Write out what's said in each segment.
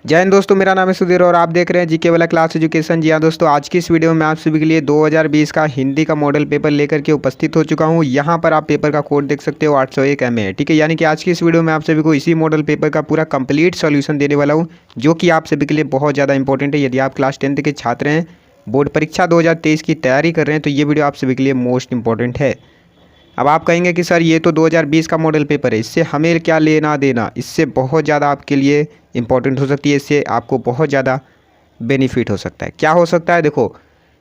जय हिंद दोस्तों, मेरा नाम है सुधीर और आप देख रहे हैं जीके वाला क्लास एजुकेशन। जी हाँ दोस्तों, आज की इस वीडियो में आप सभी के लिए 2020 का हिंदी का मॉडल पेपर लेकर के उपस्थित हो चुका हूँ। यहाँ पर आप पेपर का कोड देख सकते हो 801 MA है। ठीक है, यानी कि आज की इस वीडियो में आप सभी को इसी मॉडल पेपर का पूरा कंप्लीट सॉल्यूशन देने वाला हूँ, जो कि आप सभी के लिए बहुत ज़्यादा इंपॉर्टेंट है। यदि आप क्लास 10th के छात्र हैं, बोर्ड परीक्षा 2023 की तैयारी कर रहे हैं, तो ये वीडियो आप सभी के लिए मोस्ट इंपॉर्टेंट है। अब आप कहेंगे कि सर ये तो 2020 का मॉडल पेपर है, इससे हमें क्या लेना देना। इससे बहुत ज़्यादा आपके लिए इंपॉर्टेंट हो सकती है, इससे आपको बहुत ज़्यादा बेनिफिट हो सकता है। क्या हो सकता है, देखो,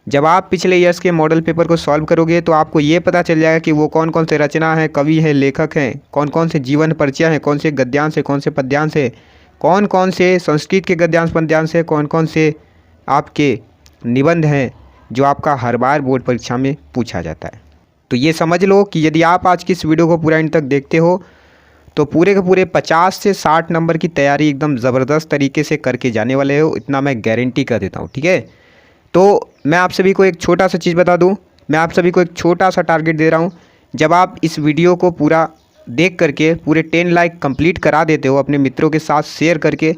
जब आप पिछले ईयर्स के मॉडल पेपर को सॉल्व करोगे तो आपको ये पता चल जाएगा कि वो कौन कौन से रचना है, कवि हैं, लेखक हैं, कौन कौन से जीवन परिचय हैं, कौन से गद्यांश है, कौन से पद्यांश है, कौन कौन से संस्कृत के गद्यांश पद्यांश है, कौन कौन से आपके निबंध हैं जो आपका हर बार बोर्ड परीक्षा में पूछा जाता है। तो ये समझ लो कि यदि आप आज की इस वीडियो को पूरा एंड तक देखते हो तो पूरे के पूरे 50 से 60 नंबर की तैयारी एकदम ज़बरदस्त तरीके से करके जाने वाले हो, इतना मैं गारंटी कर देता हूँ। ठीक है, तो मैं आप सभी को एक छोटा सा चीज़ बता दूँ, मैं आप सभी को एक छोटा सा टारगेट दे रहा हूँ। जब आप इस वीडियो को पूरा देख करके पूरे 10 लाइक कंप्लीट करा देते हो अपने मित्रों के साथ शेयर करके,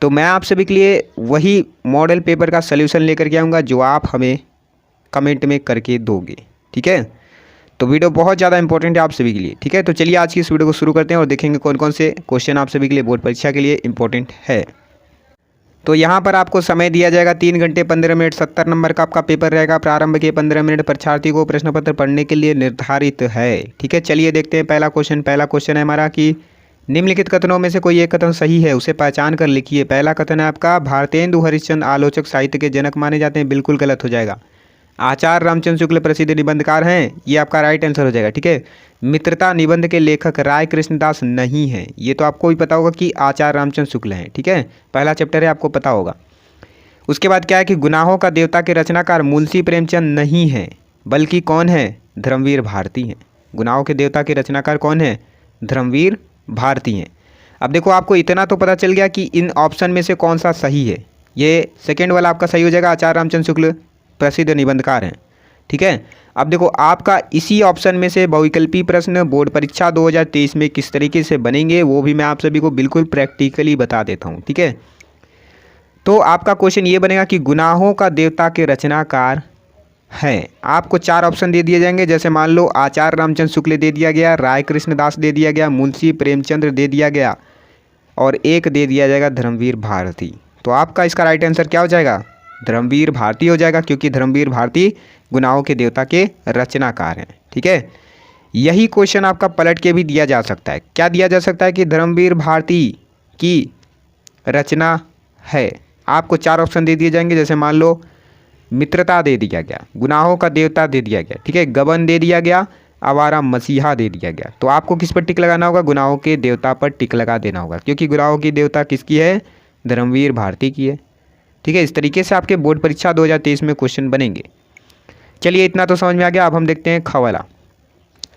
तो मैं आप सभी के लिए वही मॉडल पेपर का सल्यूशन लेकर के आऊँगा जो आप हमें कमेंट में करके दोगे। ठीक है, तो वीडियो बहुत ज़्यादा इंपॉर्टेंट है आप सभी के लिए। ठीक है, तो चलिए आज की इस वीडियो को शुरू करते हैं और देखेंगे कौन कौन से क्वेश्चन आप सभी के लिए बोर्ड परीक्षा के लिए इंपॉर्टेंट है। तो यहाँ पर आपको समय दिया जाएगा 3 घंटे 15 मिनट। 70 नंबर का आपका पेपर रहेगा। प्रारंभ के 15 मिनट परीक्षार्थी को प्रश्न पत्र पढ़ने के लिए निर्धारित है। ठीक है, चलिए देखते हैं पहला क्वेश्चन है हमारा कि निम्नलिखित कथनों में से कोई एक कथन सही है, उसे पहचान कर लिखिए। पहला कथन है आपका, भारतेंदु हरिश्चंद्र आलोचक साहित्य के जनक माने जाते हैं। बिल्कुल गलत हो जाएगा। आचार्य रामचंद्र शुक्ल प्रसिद्ध निबंधकार हैं, ये आपका राइट आंसर हो जाएगा। ठीक है, मित्रता निबंध के लेखक राय कृष्णदास नहीं हैं, ये तो आपको भी पता होगा कि आचार्य रामचंद्र शुक्ल हैं। ठीक है, पहला चैप्टर है, आपको पता होगा। उसके बाद क्या है कि गुनाहों का देवता के रचनाकार मुंशी प्रेमचंद नहीं है, बल्कि कौन है, धर्मवीर भारती हैं। गुनाहों के देवता के रचनाकार कौन है, धर्मवीर भारती हैं। अब देखो, आपको इतना तो पता चल गया कि इन ऑप्शन में से कौन सा सही है। ये सेकेंड वाला आपका सही हो जाएगा, आचार्य रामचंद्र शुक्ल प्रसिद्ध निबंधकार हैं। ठीक है, अब देखो आपका इसी ऑप्शन में से बहुविकल्पी प्रश्न बोर्ड परीक्षा 2023 में किस तरीके से बनेंगे वो भी मैं आप सभी को बिल्कुल प्रैक्टिकली बता देता हूँ। ठीक है, तो आपका क्वेश्चन ये बनेगा कि गुनाहों का देवता के रचनाकार हैं। आपको 4 ऑप्शन दे दिए जाएंगे, जैसे मान लो आचार्य रामचंद्र शुक्ल दे दिया गया, राय कृष्णदास दे दिया गया, मुंशी प्रेमचंद्र दे दिया गया और एक दे दिया जाएगा धर्मवीर भारती। तो आपका इसका राइट आंसर क्या हो जाएगा, धर्मवीर भारती हो जाएगा, क्योंकि धर्मवीर भारती गुनाहों के देवता के रचनाकार हैं। ठीक है, यही क्वेश्चन आपका पलट के भी दिया जा सकता है। क्या दिया जा सकता है कि धर्मवीर भारती की रचना है। आपको 4 ऑप्शन दे दिए जाएंगे, जैसे मान लो मित्रता दे दिया गया, गुनाहों का देवता दे दिया गया, ठीक है, गबन दे दिया गया, आवारा मसीहा दे दिया गया। तो आपको किस पर टिक लगाना होगा, गुनाहों के देवता पर टिक लगा देना होगा, क्योंकि गुनाहों की देवता किसकी है, धर्मवीर भारती की है। ठीक है, इस तरीके से आपके बोर्ड परीक्षा 2023 में क्वेश्चन बनेंगे। चलिए इतना तो समझ में आ गया। अब हम देखते हैं ख वाला।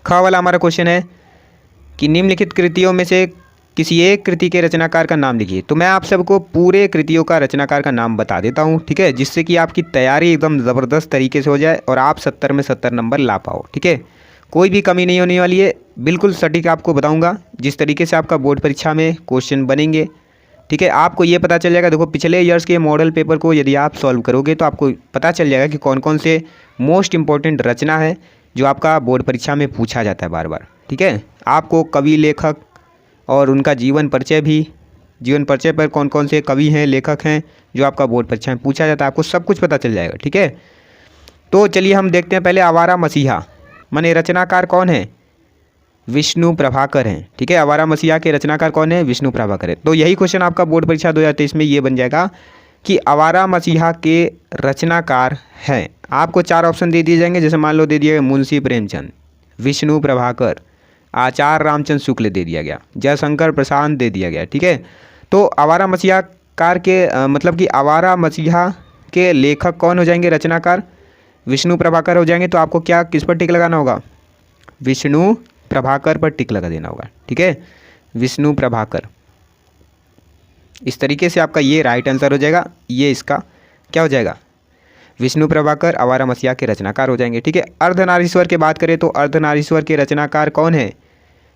ख वाला हमारा क्वेश्चन है कि निम्नलिखित कृतियों में से किसी एक कृति के रचनाकार का नाम लिखिए। तो मैं आप सबको पूरे कृतियों का रचनाकार का नाम बता देता हूँ। ठीक है, जिससे कि आपकी तैयारी एकदम ज़बरदस्त तरीके से हो जाए और आप 70 में 70 नंबर ला पाओ। ठीक है, कोई भी कमी नहीं होने वाली है, बिल्कुल सटीक आपको बताऊँगा जिस तरीके से आपका बोर्ड परीक्षा में क्वेश्चन बनेंगे। ठीक है, आपको ये पता चल जाएगा, देखो पिछले ईयर्स के मॉडल पेपर को यदि आप सॉल्व करोगे तो आपको पता चल जाएगा कि कौन कौन से मोस्ट इंपॉर्टेंट रचना है जो आपका बोर्ड परीक्षा में पूछा जाता है बार बार। ठीक है, आपको कवि लेखक और उनका जीवन परिचय पर कौन कौन से कवि हैं, लेखक हैं जो आपका बोर्ड परीक्षा में पूछा जाता है, आपको सब कुछ पता चल जाएगा। ठीक है, तो चलिए हम देखते हैं पहले आवारा मसीहा माने रचनाकार कौन है, विष्णु प्रभाकर हैं। ठीक है, आवारा मसीहा के रचनाकार कौन है, विष्णु प्रभाकर है। तो यही क्वेश्चन आपका बोर्ड परीक्षा 2023 में ये बन जाएगा कि आवारा मसीहा के रचनाकार हैं। आपको 4 ऑप्शन दे दिए जाएंगे, जैसे मान लो दे दिया मुंशी प्रेमचंद, विष्णु प्रभाकर, आचार्य रामचंद्र शुक्ल दे दिया गया, जयशंकर प्रसाद दे दिया गया। ठीक है, तो आवारा मसीहा कार के मतलब कि आवारा मसीहा के लेखक कौन हो जाएंगे, रचनाकार विष्णु प्रभाकर हो जाएंगे। तो आपको क्या किस पर टिक लगाना होगा, विष्णु प्रभाकर पर टिक लगा देना होगा। ठीक है, विष्णु प्रभाकर। इस तरीके से आपका ये राइट आंसर हो जाएगा। ये इसका क्या हो जाएगा, विष्णु प्रभाकर आवारा मसीहा के रचनाकार हो जाएंगे। ठीक है, अर्धनारीश्वर की बात करें तो अर्धनारीश्वर के रचनाकार कौन है,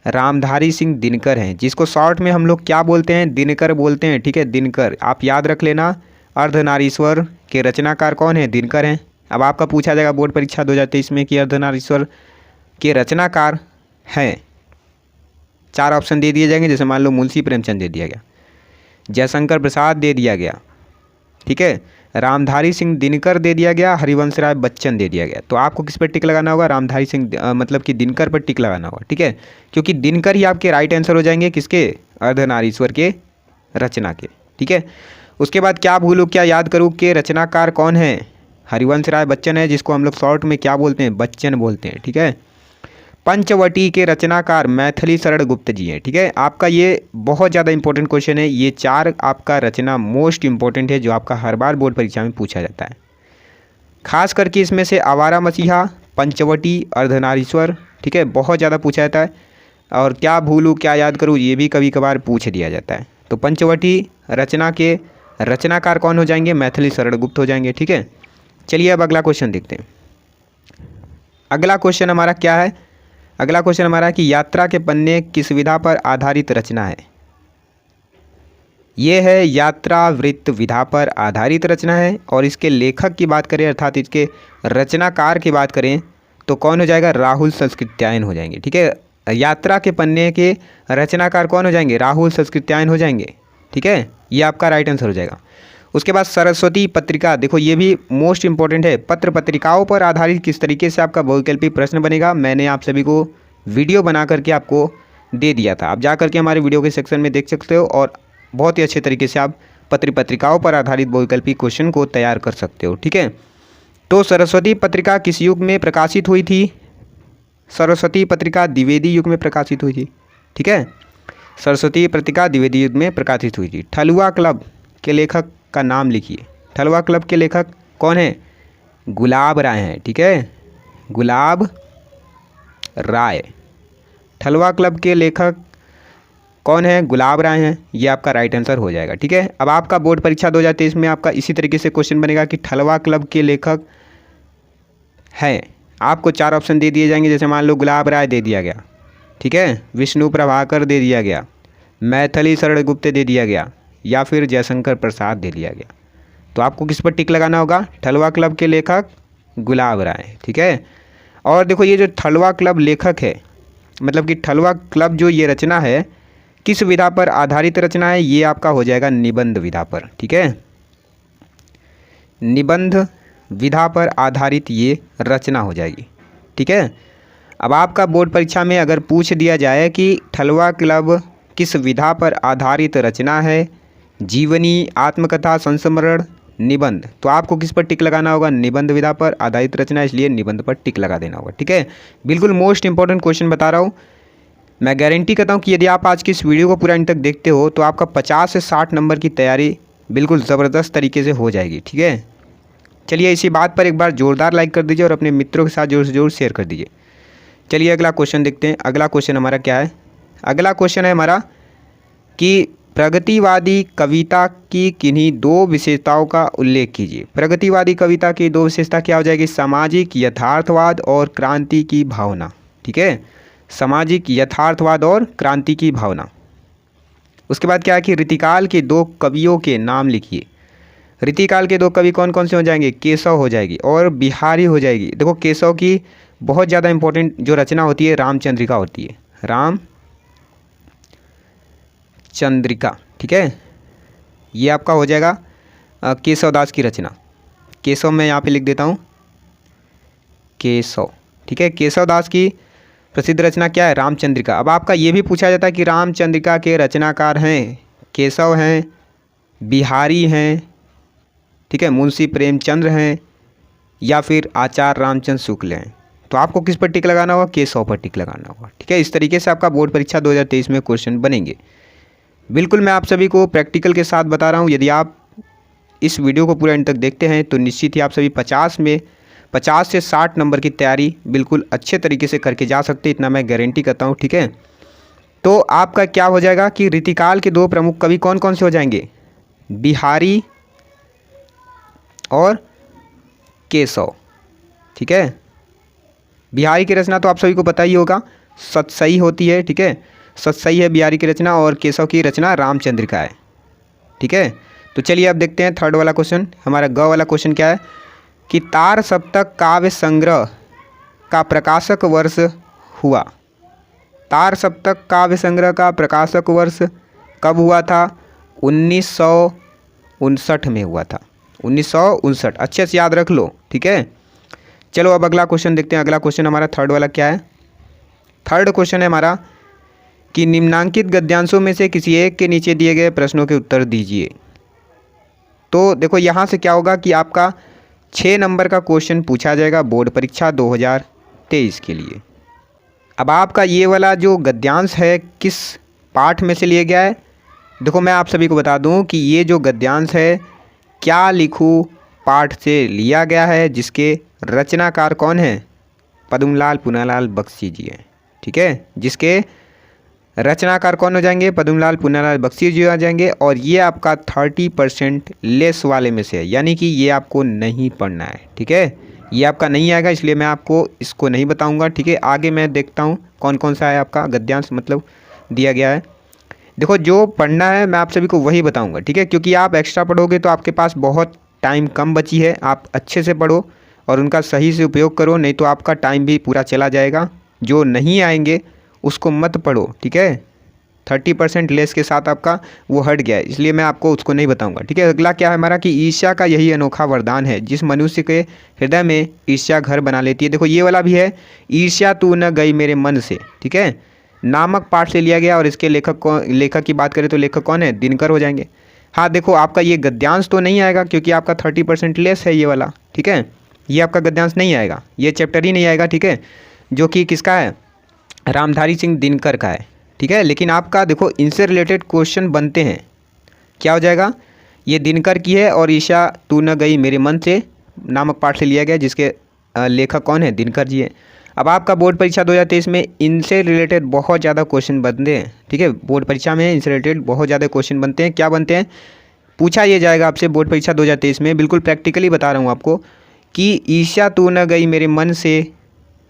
रामधारी सिंह दिनकर हैं, जिसको शॉर्ट में हम लोग क्या बोलते हैं, दिनकर बोलते हैं। ठीक है, दिनकर आप याद रख लेना। अर्धनारीश्वर के रचनाकार कौन है, दिनकर हैं। अब आपका पूछा जाएगा बोर्ड परीक्षा 2023 में कि अर्धनारीश्वर के रचनाकार हैं, 4 ऑप्शन दे दिए जाएंगे। जैसे मान लो मुंशी प्रेमचंद दे दिया गया, जयशंकर प्रसाद दे दिया गया, ठीक है, रामधारी सिंह दिनकर दे दिया गया, हरिवंश राय बच्चन दे दिया गया। तो आपको किस पर टिक लगाना होगा, रामधारी सिंह मतलब कि दिनकर पर टिक लगाना होगा। ठीक है, क्योंकि दिनकर ही आपके राइट आंसर हो जाएंगे, किसके, अर्धनारीश्वर के रचना के। ठीक है, उसके बाद क्या भूलूँ क्या याद करूँ के रचनाकार कौन है, हरिवंश राय बच्चन है, जिसको हम लोग शॉर्ट में क्या बोलते हैं, बच्चन बोलते हैं। ठीक है, पंचवटी के रचनाकार मैथिली शरण गुप्त जी हैं। ठीक है, आपका ये बहुत ज़्यादा इंपॉर्टेंट क्वेश्चन है। ये 4 आपका रचना मोस्ट इंपॉर्टेंट है, जो आपका हर बार बोर्ड परीक्षा में पूछा जाता है। खास करके इसमें से आवारा मसीहा, पंचवटी, अर्धनारीश्वर, ठीक है, बहुत ज़्यादा पूछा जाता है। और क्या भूलूँ क्या याद करूँ, ये भी कभी कभार पूछ दिया जाता है। तो पंचवटी रचना के रचनाकार कौन हो जाएंगे, मैथिली शरण गुप्त हो जाएंगे। ठीक है, चलिए अब अगला क्वेश्चन देखते हैं। अगला क्वेश्चन हमारा क्या है, अगला क्वेश्चन हमारा कि यात्रा के पन्ने किस विधा पर आधारित रचना है। ये है यात्रा वृत्त विधा पर आधारित रचना है। और इसके लेखक की बात करें अर्थात इसके रचनाकार की बात करें तो कौन हो जाएगा, राहुल संस्कृत्यायन हो जाएंगे। ठीक है, यात्रा के पन्ने के रचनाकार कौन हो जाएंगे, राहुल संस्कृत्यायन हो जाएंगे। ठीक है, ये आपका राइट आंसर हो जाएगा। उसके बाद सरस्वती पत्रिका, देखो ये भी मोस्ट इंपॉर्टेंट है। पत्र पत्रिकाओं पर आधारित किस तरीके से आपका बहुविकल्पी प्रश्न बनेगा, मैंने आप सभी को वीडियो बना करके आपको दे दिया था। आप जा करके हमारे वीडियो के सेक्शन में देख सकते हो और बहुत ही अच्छे तरीके से आप पत्र पत्रिकाओं पर आधारित बहुविकल्पी क्वेश्चन को तैयार कर सकते हो। ठीक है, तो सरस्वती पत्रिका किस युग में प्रकाशित हुई थी, सरस्वती पत्रिका द्विवेदी युग में प्रकाशित हुई थी। ठीक है, सरस्वती पत्रिका द्विवेदी युग में प्रकाशित हुई थी। ठलुआ क्लब के लेखक का नाम लिखिए। ठलुआ क्लब के लेखक कौन है, गुलाब राय हैं। ठीक है, गुलाब राय, ठलुआ क्लब के लेखक कौन है, गुलाब राय हैं। ये आपका राइट आंसर हो जाएगा। ठीक है, अब आपका बोर्ड परीक्षा 2023 में आपका इसी तरीके से क्वेश्चन बनेगा कि ठलुआ क्लब के लेखक हैं। आपको 4 ऑप्शन दे दिए जाएंगे। जैसे मान लो गुलाब राय दे दिया गया, ठीक है, विष्णु प्रभाकर दे दिया गया, मैथिली शरण गुप्त दे दिया गया, या फिर जयशंकर प्रसाद दे दिया गया। तो आपको किस पर टिक लगाना होगा, ठलुआ क्लब के लेखक गुलाब राय। ठीक है, और देखो ये जो ठलुआ क्लब लेखक है, मतलब कि ठलुआ क्लब जो ये रचना है किस विधा पर आधारित रचना है, ये आपका हो जाएगा निबंध विधा पर। ठीक है, निबंध विधा पर आधारित ये रचना हो जाएगी। ठीक है, अब आपका बोर्ड परीक्षा में अगर पूछ दिया जाए कि ठलुआ क्लब किस विधा पर आधारित रचना है, जीवनी, आत्मकथा, संस्मरण, निबंध, तो आपको किस पर टिक लगाना होगा, निबंध विधा पर आधारित रचना, इसलिए निबंध पर टिक लगा देना होगा। ठीक है, बिल्कुल मोस्ट इंपॉर्टेंट क्वेश्चन बता रहा हूँ। मैं गारंटी करता हूँ कि यदि आप आज की इस वीडियो को पूरा अंत तक देखते हो तो आपका 50 से 60 नंबर की तैयारी बिल्कुल ज़बरदस्त तरीके से हो जाएगी। ठीक है, चलिए इसी बात पर एक बार ज़ोरदार लाइक कर दीजिए और अपने मित्रों के साथ ज़रूर से ज़रूर शेयर कर दीजिए। चलिए अगला क्वेश्चन देखते हैं। अगला क्वेश्चन हमारा क्या है, अगला क्वेश्चन है हमारा कि प्रगतिवादी कविता की किन्हीं 2 विशेषताओं का उल्लेख कीजिए। प्रगतिवादी कविता की 2 विशेषता क्या हो जाएगी, सामाजिक यथार्थवाद और क्रांति की भावना। ठीक है, सामाजिक यथार्थवाद और क्रांति की भावना। उसके बाद क्या है कि रीतिकाल के 2 कवियों के नाम लिखिए। रीतिकाल के 2 कवि कौन कौन से हो जाएंगे, केशव हो जाएगी और बिहारी हो जाएगी। देखो केशव की बहुत ज़्यादा इंपॉर्टेंट जो रचना होती है रामचंद्रिका होती है, रामचंद्रिका। ठीक है, ये आपका हो जाएगा केशव दास की रचना। केशव मैं यहाँ पे लिख देता हूँ, केशव। ठीक है, केशव दास की प्रसिद्ध रचना क्या है, रामचंद्रिका। अब आपका ये भी पूछा जाता है कि रामचंद्रिका के रचनाकार हैं केशव हैं, बिहारी हैं, ठीक है, मुंशी प्रेमचंद्र हैं, या फिर आचार्य रामचंद्र शुक्ल हैं। तो आपको किस पर टिक लगाना होगा, केशव पर टिक लगाना होगा। ठीक है, इस तरीके से आपका बोर्ड परीक्षा 2023 में क्वेश्चन बनेंगे। बिल्कुल मैं आप सभी को प्रैक्टिकल के साथ बता रहा हूँ। यदि आप इस वीडियो को पूरा अंत तक देखते हैं तो निश्चित ही आप सभी 50 से 60 नंबर की तैयारी बिल्कुल अच्छे तरीके से करके जा सकते, इतना मैं गारंटी करता हूँ। ठीक है, तो आपका क्या हो जाएगा कि रीतिकाल के 2 प्रमुख कवि कौन कौन से हो जाएंगे, बिहारी और केशव। ठीक है, बिहारी की रचना तो आप सभी को पता ही होगा, सतसई होती है, ठीक है, सतसई है बिहारी की रचना और केशव की रचना रामचंद्र का है, ठीक है। तो चलिए अब देखते हैं थर्ड वाला क्वेश्चन। हमारा ग वाला क्वेश्चन क्या है कि तार सप्तक काव्य संग्रह का प्रकाशक वर्ष हुआ। तार सप्तक काव्य संग्रह का प्रकाशक वर्ष कब हुआ था? 1959 में हुआ था, 1959। अच्छे से याद रख लो, ठीक है। चलो अब अगला क्वेश्चन देखते हैं। अगला क्वेश्चन हमारा थर्ड वाला क्या है? थर्ड क्वेश्चन है हमारा कि निम्नांकित गद्यांशों में से किसी एक के नीचे दिए गए प्रश्नों के उत्तर दीजिए। तो देखो यहाँ से क्या होगा कि आपका 6 नंबर का क्वेश्चन पूछा जाएगा बोर्ड परीक्षा 2023 के लिए। अब आपका ये वाला जो गद्यांश है किस पाठ में से लिया गया है? देखो मैं आप सभी को बता दूं कि ये जो गद्यांश है क्या लिखूं पाठ से लिया गया है, जिसके रचनाकार कौन है? पद्मलाल पुनालाल बख्शी जी हैं, ठीक है। जिसके रचनाकार कौन हो जाएंगे? पद्मलाल पुनालाल बख्शी जी आ जाएंगे। और ये आपका 30% लेस वाले में से है, यानी कि ये आपको नहीं पढ़ना है, ठीक है। ये आपका नहीं आएगा, इसलिए मैं आपको इसको नहीं बताऊंगा, ठीक है। आगे मैं देखता हूँ कौन कौन सा है आपका गद्यांश मतलब दिया गया है। देखो जो पढ़ना है मैं आप सभी को वही बताऊंगा, ठीक है, क्योंकि आप एक्स्ट्रा पढ़ोगे तो आपके पास बहुत टाइम कम बची है। आप अच्छे से पढ़ो और उनका सही से उपयोग करो, नहीं तो आपका टाइम भी पूरा चला जाएगा। जो नहीं आएंगे उसको मत पढ़ो, ठीक है। 30% लेस के साथ आपका वो हट गया है, इसलिए मैं आपको उसको नहीं बताऊंगा, ठीक है। अगला क्या है हमारा कि ईर्ष्या का यही अनोखा वरदान है जिस मनुष्य के हृदय में ईर्ष्या घर बना लेती है। देखो ये वाला भी है, ईर्ष्या तू न गई मेरे मन से, ठीक है, नामक पाठ से लिया गया। और इसके लेखक की बात करें तो लेखक कौन है? दिनकर हो जाएंगे। हाँ देखो आपका ये गद्यांश तो नहीं आएगा क्योंकि आपका 30% लेस है ये वाला, ठीक है। ये आपका गद्यांश नहीं आएगा, ये चैप्टर ही नहीं आएगा, ठीक है, जो कि किसका है? रामधारी सिंह दिनकर का है, ठीक है। लेकिन आपका देखो इनसे रिलेटेड क्वेश्चन बनते हैं। क्या हो जाएगा? ये दिनकर की है और ईर्ष्या तू न गई मेरे मन से नामक पाठ से लिया गया, जिसके लेखक कौन है? दिनकर जी हैं। अब आपका बोर्ड परीक्षा 2023 में इनसे रिलेटेड बहुत ज़्यादा क्वेश्चन बनते हैं, ठीक है। बोर्ड परीक्षा में इनसे रिलेटेड बहुत ज़्यादा क्वेश्चन बनते हैं। क्या बनते हैं? पूछा ये जाएगा आपसे बोर्ड परीक्षा 2023 में, बिल्कुल प्रैक्टिकली बता रहा हूँ आपको, कि ईर्ष्या तू न गई मेरे मन से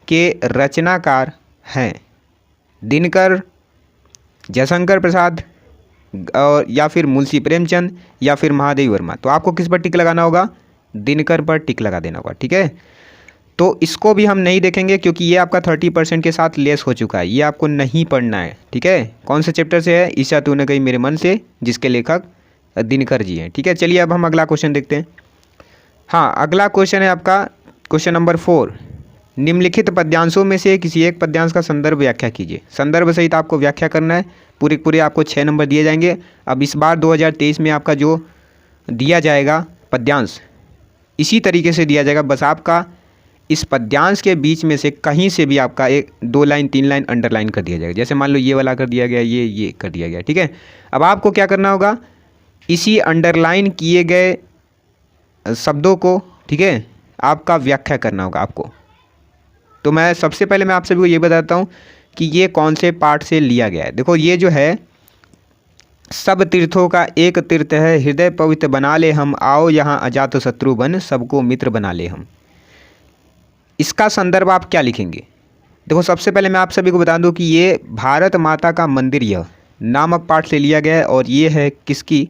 के रचनाकार हैं दिनकर, जयशंकर प्रसाद और या फिर मुंशी प्रेमचंद या फिर महादेवी वर्मा। तो आपको किस पर टिक लगाना होगा? दिनकर पर टिक लगा देना होगा, ठीक है। तो इसको भी हम नहीं देखेंगे क्योंकि ये आपका 30% के साथ लेस हो चुका है, ये आपको नहीं पढ़ना है, ठीक है। कौन से चैप्टर से है? ईर्ष्या तू न गई मेरे मन से, जिसके लेखक दिनकर जी हैं, ठीक है। चलिए अब हम अगला क्वेश्चन देखते हैं। हाँ अगला क्वेश्चन है आपका क्वेश्चन नंबर 4। निम्नलिखित पद्यांशों में से किसी एक पद्यांश का संदर्भ व्याख्या कीजिए। संदर्भ सहित आपको व्याख्या करना है। पूरे आपको 6 नंबर दिए जाएंगे। अब इस बार 2023 में आपका जो दिया जाएगा पद्यांश इसी तरीके से दिया जाएगा, बस आपका इस पद्यांश के बीच में से कहीं से भी आपका 1-2 लाइन 3 लाइन अंडरलाइन कर दिया जाएगा। जैसे मान लो ये वाला कर दिया गया, ये कर दिया गया, ठीक है। अब आपको क्या करना होगा? इसी अंडरलाइन किए गए शब्दों को, ठीक है, आपका व्याख्या करना होगा आपको। तो मैं सबसे पहले मैं आप सभी को ये बताता हूँ कि ये कौन से पाठ से लिया गया है। देखो ये जो है, सब तीर्थों का एक तीर्थ है, हृदय पवित्र बना ले हम, आओ यहाँ अजात शत्रु बन, सबको मित्र बना ले हम। इसका संदर्भ आप क्या लिखेंगे? देखो सबसे पहले मैं आप सभी को बता दूं कि ये भारत माता का मंदिर यह नामक पाठ से लिया गया है और ये है किसकी?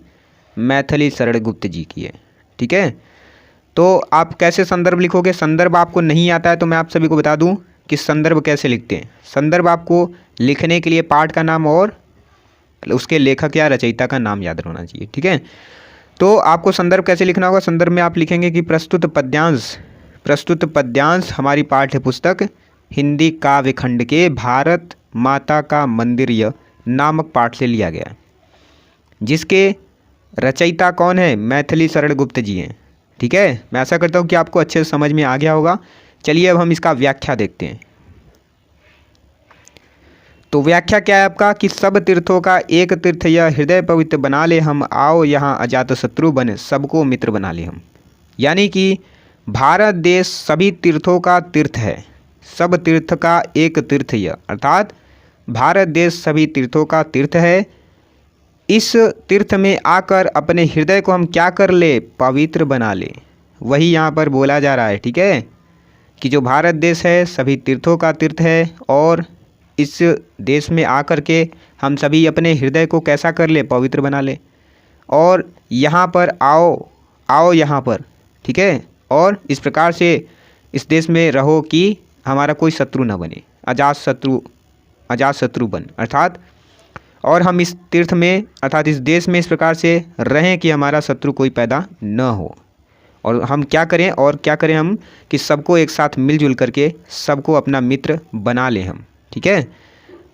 मैथिली शरण गुप्त जी की है, ठीक है। तो आप कैसे संदर्भ लिखोगे? संदर्भ आपको नहीं आता है तो मैं आप सभी को बता दूं कि संदर्भ कैसे लिखते हैं। संदर्भ आपको लिखने के लिए पाठ का नाम और उसके लेखक या रचयिता का नाम याद होना चाहिए, ठीक है। तो आपको संदर्भ कैसे लिखना होगा? संदर्भ में आप लिखेंगे कि प्रस्तुत पद्यांश हमारी पाठ्य पुस्तक हिंदी काव्य खंड के भारत माता का मंदिर नामक पाठ से लिया गया, जिसके रचयिता कौन है? मैथिली शरण गुप्त जी हैं, ठीक है। मैं आशा करता हूँ कि आपको अच्छे से समझ में आ गया होगा। चलिए अब हम इसका व्याख्या देखते हैं। तो व्याख्या क्या है आपका कि सब तीर्थों का एक तीर्थ यह, हृदय पवित्र बना ले हम, आओ यहाँ अजात शत्रु बने, सबको मित्र बना ले हम। यानी कि भारत देश सभी तीर्थों का तीर्थ है, सब तीर्थ का एक तीर्थ यह, अर्थात भारत देश सभी तीर्थों का तीर्थ है। इस तीर्थ में आकर अपने हृदय को हम क्या कर ले? पवित्र बना ले। वही यहाँ पर बोला जा रहा है, ठीक है, कि जो भारत देश है सभी तीर्थों का तीर्थ है और इस देश में आकर के हम सभी अपने हृदय को कैसा कर ले, पवित्र बना ले। और यहाँ पर आओ, आओ यहाँ पर, ठीक है। और इस प्रकार से इस देश में रहो कि हमारा कोई शत्रु न बने, अजात शत्रु बन, अर्थात और हम इस तीर्थ में अर्थात इस देश में इस प्रकार से रहें कि हमारा शत्रु कोई पैदा न हो। और हम क्या करें, और क्या करें हम कि सबको एक साथ मिलजुल करके सबको अपना मित्र बना लें हम, ठीक है।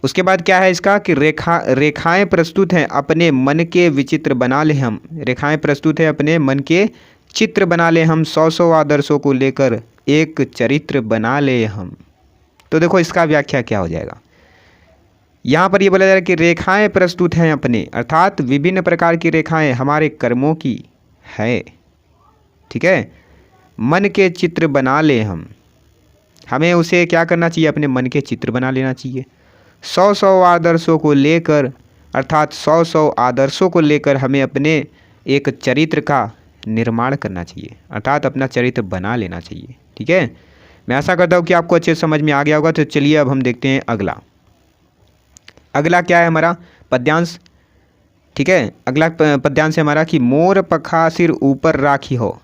उसके बाद क्या है इसका कि रेखाएं प्रस्तुत हैं अपने मन के विचित्र बना ले हम, रेखाएं प्रस्तुत है अपने मन के चित्र बना ले हम, 100 आदर्शों को लेकर एक चरित्र बना ले हम। तो देखो इसका व्याख्या क्या हो जाएगा। यहाँ पर ये बोला जा रहा है कि रेखाएं प्रस्तुत हैं अपने, अर्थात विभिन्न प्रकार की रेखाएं हमारे कर्मों की है, ठीक है। मन के चित्र बना ले हम, हमें उसे क्या करना चाहिए, अपने मन के चित्र बना लेना चाहिए। 100 आदर्शों को लेकर, अर्थात 100 आदर्शों को लेकर हमें अपने एक चरित्र का निर्माण करना चाहिए, अर्थात अपना चरित्र बना लेना चाहिए, ठीक है। मैं आशा करता हूँ कि आपको अच्छे समझ में आ गया होगा। तो चलिए अब हम देखते हैं अगला क्या है हमारा पद्यांश, ठीक है। अगला पद्यांश है हमारा कि मोर पखा सिर ऊपर राखी हो,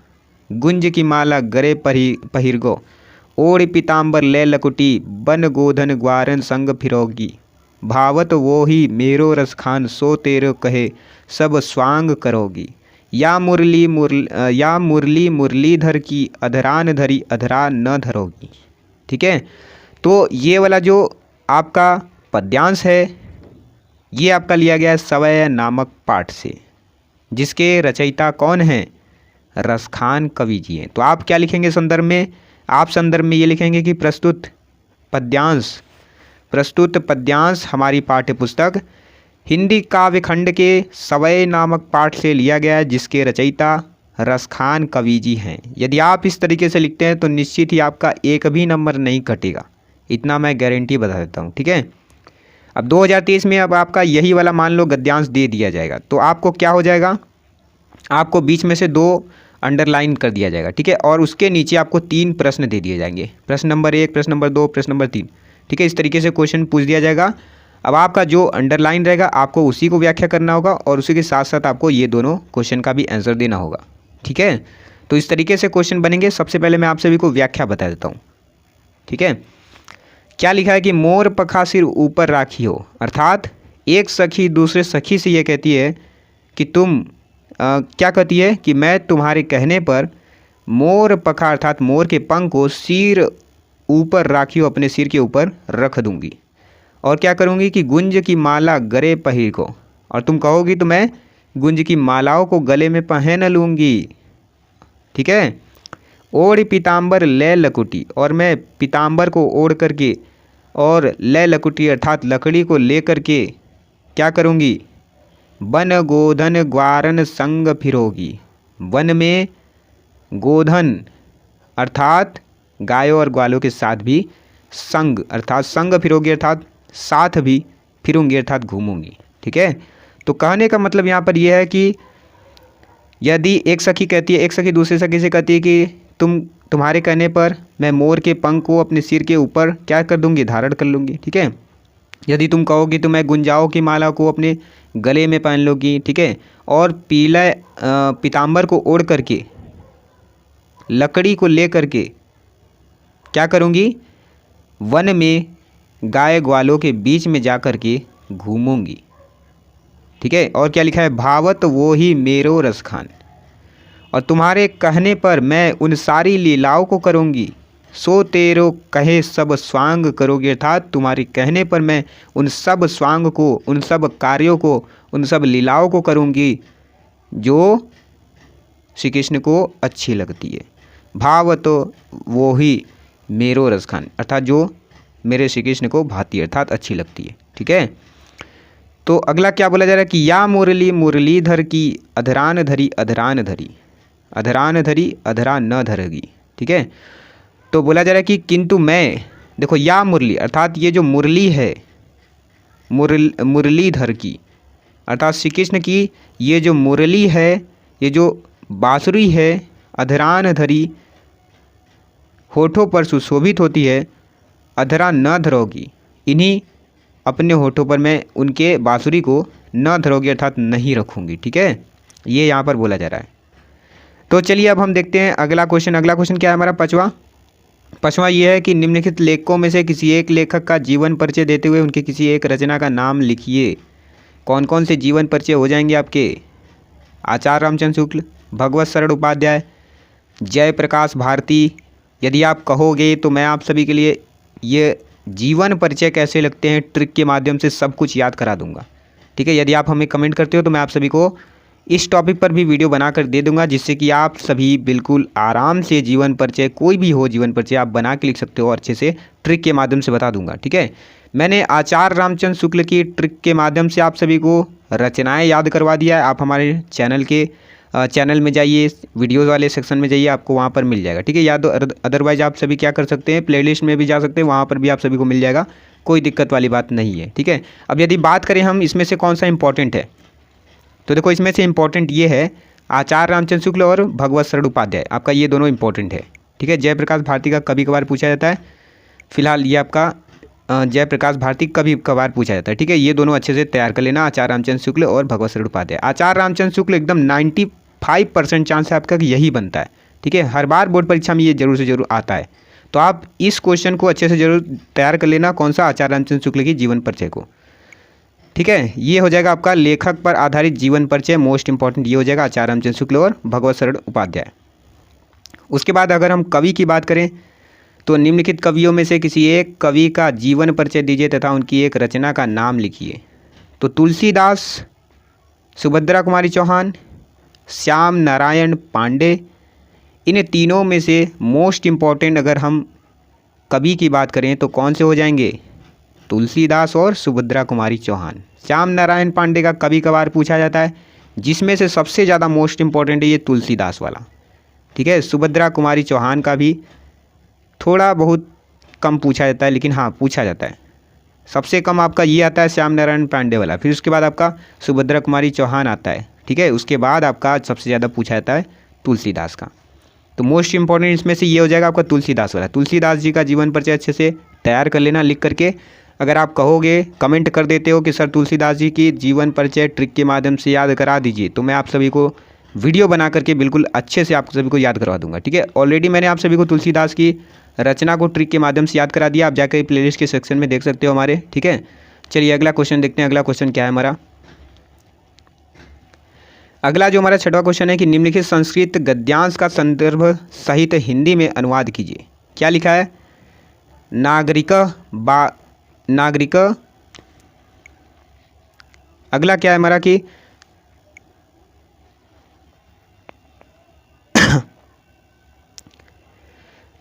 गुंज की माला गरे पहिरगो, ओढ़ पीताम्बर ले लकुटी, बन गोधन ग्वारन संग फिरोगी, भावत वो ही मेरो रस खान, सो तेरो कहे सब स्वांग करोगी, या मुरली मुरलीधर की, अधरान धरी अधरा न धरोगी, ठीक है। तो ये वाला जो आपका पद्यांश है ये आपका लिया गया है सवय नामक पाठ से, जिसके रचयिता कौन हैं, रसखान कवि जी हैं। तो आप क्या लिखेंगे संदर्भ में, आप संदर्भ में ये लिखेंगे कि प्रस्तुत पद्यांश हमारी पाठ्य पुस्तक हिंदी काव्य खंड के सवय नामक पाठ से लिया गया है, जिसके रचयिता रसखान कवि जी हैं। यदि आप इस तरीके से लिखते हैं तो निश्चित ही आपका एक भी नंबर नहीं कटेगा, इतना मैं गारंटी बता देता हूँ, ठीक है। अब 2023 में अब आपका यही वाला मान लो गद्यांश दे दिया जाएगा, तो आपको क्या हो जाएगा, आपको बीच में से 2 अंडरलाइन कर दिया जाएगा, ठीक है। और उसके नीचे आपको 3 प्रश्न दे दिए जाएंगे, प्रश्न नंबर 1, प्रश्न नंबर 2, प्रश्न नंबर 3, ठीक है। इस तरीके से क्वेश्चन पूछ दिया जाएगा। अब आपका जो अंडरलाइन रहेगा आपको उसी को व्याख्या करना होगा, और उसी के साथ साथ आपको ये दोनों क्वेश्चन का भी आंसर देना होगा, ठीक है। तो इस तरीके से क्वेश्चन बनेंगे। सबसे पहले मैं आप सभी को व्याख्या बता देता हूँ, ठीक है। क्या लिखा है कि मोर पखा सिर ऊपर राखी हो, अर्थात एक सखी दूसरे सखी से ये कहती है कि तुम क्या कहती है कि मैं तुम्हारे कहने पर मोर पखा अर्थात मोर के पंख को सिर ऊपर राखी हो, अपने सिर के ऊपर रख दूंगी, और क्या करूंगी कि गुंज की माला गले पहिर को, और तुम कहोगी तो मैं गुंज की मालाओं को गले में पहन लूँगी, ठीक है। ओढ़ पीताम्बर ले लकुटी, और मैं पीताम्बर को ओढ़ करके और ले लकुटी अर्थात लकड़ी को ले करके क्या करूँगी, वन गोधन ग्वारन संग फिरोगी, वन में गोधन अर्थात गायों और ग्वालों के साथ भी संग अर्थात संग फिरोगी अर्थात साथ भी फिरूंगी अर्थात घूमूंगी, ठीक है। तो कहने का मतलब यहाँ पर यह है कि यदि एक सखी कहती है, एक सखी दूसरे सखी से कहती है कि तुम्हारे कहने पर मैं मोर के पंख को अपने सिर के ऊपर क्या कर दूंगी, धारण कर लूँगी, ठीक है। यदि तुम कहोगी तो मैं गुंजाओं की माला को अपने गले में पहन लूँगी, ठीक है। और पीला पीताम्बर को ओढ़ करके लकड़ी को ले करके क्या करूँगी, वन में गाय ग्वालों के बीच में जा कर के घूमूंगी, ठीक है। और क्या लिखा है, भावत वो ही मेरो रस खान, और तुम्हारे कहने पर मैं उन सारी लीलाओं को करूँगी, सो तेरो कहे सब स्वांग करोगी, अर्थात तुम्हारे कहने पर मैं उन सब स्वांग को, उन सब कार्यों को, उन सब लीलाओं को करूँगी जो श्री कृष्ण को अच्छी लगती है। भाव तो वो ही मेरो रस खान, अर्थात जो मेरे श्री कृष्ण को भाती है अर्थात अच्छी लगती है, ठीक है। तो अगला क्या बोला जा रहा है कि या मुरली मुरलीधर की, अधरान धरी अधरान धरी, अधरान धरी अधरा न धरेगी, ठीक है। तो बोला जा रहा है कि किंतु मैं, देखो या मुरली अर्थात ये जो मुरली है मुरलीधर की अर्थात श्री कृष्ण की ये जो मुरली है, ये जो बांसुरी है, अधरान धरी होठों पर सुशोभित होती है, अधरा न धरोगी, इन्हीं अपने होठों पर मैं उनके बांसुरी को न धरोगी अर्थात नहीं रखूँगी। ठीक है, ये यहाँ पर बोला जा रहा है। तो चलिए अब हम देखते हैं अगला क्वेश्चन। अगला क्वेश्चन क्या है हमारा? पाँचवा ये है कि निम्नलिखित लेखकों में से किसी एक लेखक का जीवन परिचय देते हुए उनके किसी एक रचना का नाम लिखिए। कौन कौन से जीवन परिचय हो जाएंगे आपके? आचार्य रामचंद्र शुक्ल, भगवत शरण उपाध्याय, जयप्रकाश भारती। यदि आप कहोगे तो मैं आप सभी के लिए ये जीवन परिचय कैसे लगते हैं ट्रिक के माध्यम से सब कुछ याद करा दूंगा। ठीक है, यदि आप हमें कमेंट करते हो तो मैं आप सभी को इस टॉपिक पर भी वीडियो बनाकर दे दूंगा, जिससे कि आप सभी बिल्कुल आराम से जीवन परिचय, कोई भी हो जीवन परिचय, आप बना के लिख सकते हो और अच्छे से ट्रिक के माध्यम से बता दूंगा। ठीक है, मैंने आचार्य रामचंद्र शुक्ल की ट्रिक के माध्यम से आप सभी को रचनाएं याद करवा दिया है। आप हमारे चैनल में जाइए, वीडियोज़ वाले सेक्शन में जाइए, आपको वहाँ पर मिल जाएगा। ठीक है, या तो अदरवाइज आप सभी क्या कर सकते हैं, प्लेलिस्ट में भी जा सकते हैं, वहाँ पर भी आप सभी को मिल जाएगा, कोई दिक्कत वाली बात नहीं है। ठीक है, अब यदि बात करें हम इसमें से कौन सा इंपॉर्टेंट है, तो देखो इसमें से इंपॉर्टेंट ये है आचार्य रामचंद्र शुक्ल और भगवत शरण उपाध्याय, आपका ये दोनों इंपॉर्टेंट है। ठीक है, जयप्रकाश भारती का कभी कभार पूछा जाता है, फिलहाल ये आपका जयप्रकाश भारती कभी कभार पूछा जाता है। ठीक है, ये दोनों अच्छे से तैयार कर लेना, आचार्य रामचंद्र शुक्ल और भगवत शरण उपाध्याय। आचार्य रामचंद्र शुक्ल एकदम 95% चांस है आपका कि यही बनता है। ठीक है, हर बार बोर्ड परीक्षा में ये जरूर से जरूर आता है, तो आप इस क्वेश्चन को अच्छे से जरूर तैयार कर लेना। कौन सा? आचार्य रामचंद्र शुक्ल की जीवन परिचय को। ठीक है, ये हो जाएगा आपका लेखक पर आधारित जीवन परिचय, मोस्ट इंपॉर्टेंट ये हो जाएगा आचार्य रामचंद्र शुक्ल और भगवत शरण उपाध्याय। उसके बाद अगर हम कवि की बात करें तो निम्नलिखित कवियों में से किसी एक कवि का जीवन परिचय दीजिए तथा उनकी एक रचना का नाम लिखिए। तो तुलसीदास, सुभद्रा कुमारी चौहान, श्याम नारायण पांडे, इन तीनों में से मोस्ट इम्पॉर्टेंट अगर हम कवि की बात करें तो कौन से हो जाएंगे? तुलसीदास और सुभद्रा कुमारी चौहान। श्याम नारायण पांडे का कभी कभार पूछा जाता है, जिसमें से सबसे ज़्यादा मोस्ट इम्पॉर्टेंट है ये तुलसीदास वाला। ठीक है, सुभद्रा कुमारी चौहान का भी थोड़ा बहुत कम पूछा जाता है, लेकिन हाँ पूछा जाता है। सबसे कम आपका ये आता है श्याम नारायण पांडे वाला, फिर उसके बाद आपका सुभद्रा कुमारी चौहान आता है। ठीक है, उसके बाद आपका सबसे ज़्यादा पूछा जाता है तुलसीदास का। तो मोस्ट इंपॉर्टेंट इसमें से ये हो जाएगा आपका तुलसीदास वाला। तुलसीदास जी का जीवन परिचय अच्छे से तैयार कर लेना लिख करके। अगर आप कहोगे, कमेंट कर देते हो कि सर तुलसीदास जी की जीवन परिचय ट्रिक के माध्यम से याद करा दीजिए, तो मैं आप सभी को वीडियो बना करके बिल्कुल अच्छे से आप सभी को याद करवा दूंगा। ठीक है, ऑलरेडी मैंने आप सभी को तुलसीदास की रचना को ट्रिक के माध्यम से याद करा दिया, आप जाकर प्लेलिस्ट के सेक्शन में देख सकते हो हमारे। ठीक है, चलिए अगला क्वेश्चन देखते हैं। अगला क्वेश्चन क्या है हमारा? अगला जो हमारा छठवां क्वेश्चन है कि निम्नलिखित संस्कृत गद्यांश का संदर्भ सहित हिंदी में अनुवाद कीजिए। क्या लिखा है? नागरिक। अगला क्या है हमारा कि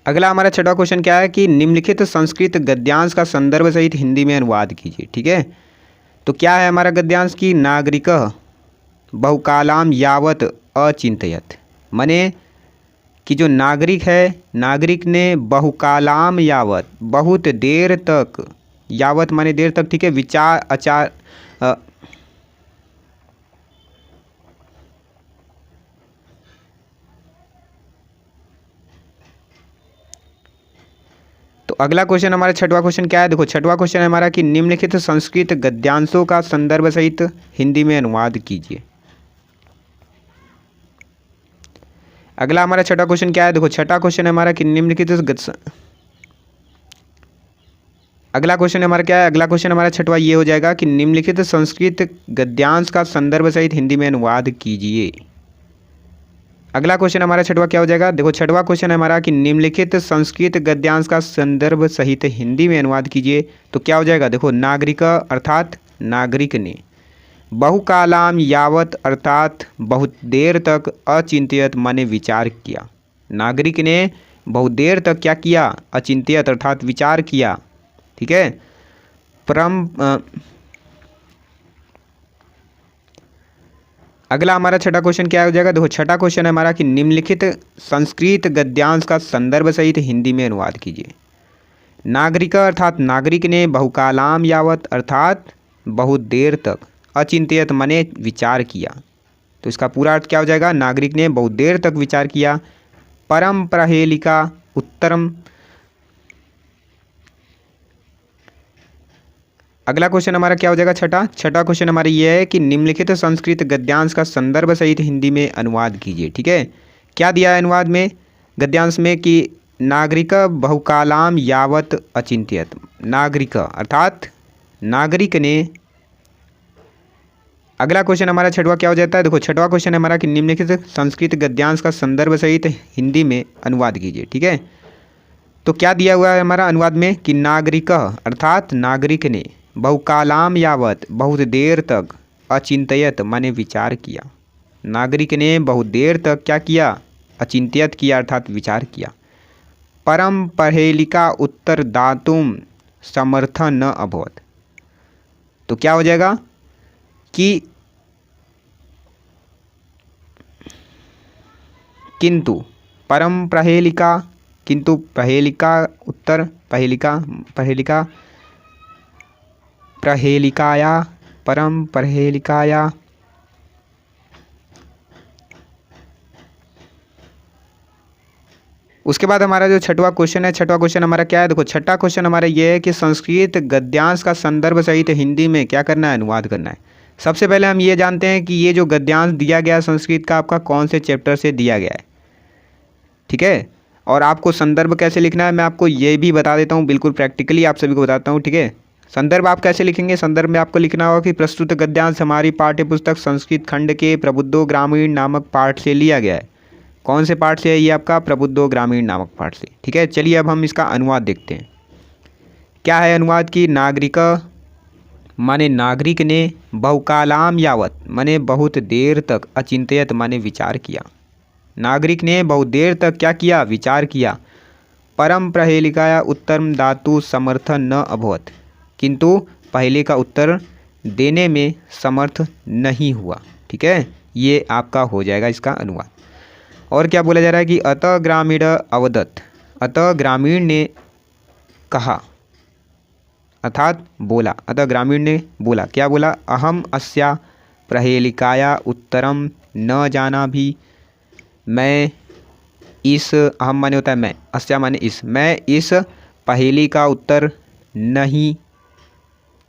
अगला हमारा छठवां क्वेश्चन क्या है कि निम्नलिखित संस्कृत गद्यांश का संदर्भ सहित हिंदी में अनुवाद कीजिए। ठीक है, तो क्या है हमारा गद्यांश की? नागरिक बहुकालाम यावत अचिंतयत, माने कि जो नागरिक है, नागरिक ने बहुकालाम यावत, बहुत देर तक, यावत माने देर तक। ठीक है, विचार आचार तो अगला क्वेश्चन हमारा छठवां क्वेश्चन क्या है? देखो छठवां क्वेश्चन है हमारा कि निम्नलिखित संस्कृत गद्यांशों का संदर्भ सहित हिंदी में अनुवाद कीजिए। अगला हमारा छठा क्वेश्चन क्या है? देखो छठा क्वेश्चन है हमारा कि निम्नलिखित अगला क्वेश्चन हमारा क्या है? अगला क्वेश्चन हमारा छठवा ये हो जाएगा कि निम्नलिखित संस्कृत गद्यांश का संदर्भ सहित हिंदी में अनुवाद कीजिए। अगला क्वेश्चन हमारा छठवा क्या हो जाएगा? देखो छठवा क्वेश्चन है हमारा कि निम्नलिखित संस्कृत गद्यांश का संदर्भ सहित हिंदी में अनुवाद कीजिए। तो क्या हो जाएगा? देखो नागरिक अर्थात नागरिक ने, बहुकालाम यावत अर्थात बहुत देर तक, अचिंत्यत माने विचार किया। नागरिक ने बहुत देर तक क्या किया? अचिंत्यत अर्थात विचार किया। ठीक है, अगला हमारा छठा क्वेश्चन क्या हो जाएगा? देखो छठा क्वेश्चन है हमारा कि निम्नलिखित संस्कृत गद्यांश का संदर्भ सहित हिंदी में अनुवाद कीजिए। नागरिक अर्थात नागरिक ने, बहुकालाम यावत अर्थात बहुत देर तक, अचिंत्यत माने विचार किया। तो इसका पूरा अर्थ क्या हो जाएगा? नागरिक ने बहुत देर तक विचार किया। परम अगला क्वेश्चन हमारा क्या हो जाएगा, छठा क्वेश्चन हमारा ये है कि निम्नलिखित संस्कृत गद्यांश का संदर्भ सहित हिंदी में अनुवाद कीजिए। ठीक है, क्या दिया है अनुवाद में, गद्यांश में कि नागरिक बहुकालाम यावत अचिंत्यत। नागरिक अर्थात नागरिक ने। अगला क्वेश्चन हमारा छठवां क्या हो जाता है, देखो छठवां क्वेश्चन हमारा कि निम्नलिखित संस्कृत गद्यांश का संदर्भ सहित हिंदी में अनुवाद कीजिए। ठीक है, तो क्या दिया हुआ है हमारा अनुवाद में कि नागरिक अर्थात नागरिक ने बहुकालाम यावत बहुत देर तक अचिंत्यत माने विचार किया। नागरिक ने बहुत देर तक क्या किया, अचिंत्यत किया अर्थात विचार किया। परम पहेलिका उत्तर दातुम समर्थ न अभवत। तो क्या हो जाएगा कि किंतु परम पहेलिका, किंतु पहेलिका उत्तर पहेलिकाया परम पहेलिकाया उसके बाद हमारा जो छठवां क्वेश्चन है, छठवां क्वेश्चन हमारा क्या है, देखो छठा क्वेश्चन हमारा ये है कि संस्कृत गद्यांश का संदर्भ सहित हिंदी में क्या करना है, अनुवाद करना है। सबसे पहले हम ये जानते हैं कि ये जो गद्यांश दिया गया संस्कृत का आपका कौन से चैप्टर से दिया गया है। ठीक है, और आपको संदर्भ कैसे लिखना है मैं आपको ये भी बता देता हूँ, बिल्कुल प्रैक्टिकली आप सभी को बताता हूँ। ठीक है, संदर्भ आप कैसे लिखेंगे, संदर्भ में आपको लिखना होगा कि प्रस्तुत गद्यांश हमारी पाठ्यपुस्तक संस्कृत खंड के प्रबुद्धो ग्रामीण नामक पाठ से लिया गया है। कौन से पाठ से है ये, आपका प्रबुद्धो ग्रामीण नामक पाठ से। ठीक है, चलिए अब हम इसका अनुवाद देखते हैं। क्या है अनुवाद की, नागरिक माने नागरिक ने, बहुकालाम यावत माने बहुत देर तक, अचिंत्यत माने विचार किया। नागरिक ने बहुत देर तक क्या किया, विचार किया। परम पहेलिकाया उत्तर दातु समर्थ न अभवत, किंतु पहले का उत्तर देने में समर्थ नहीं हुआ। ठीक है, ये आपका हो जाएगा इसका अनुवाद। और क्या बोला जा रहा है कि अतः ग्रामीण अवदत, अतः ग्रामीण ने कहा अर्थात बोला, अतः ग्रामीण ने बोला, क्या बोला, अहम अस्या प्रहेलिकाया उत्तरम न जाना भी। मैं इस, अहम माने होता है मैं, अस्या माने इस, मैं इस पहेली का उत्तर नहीं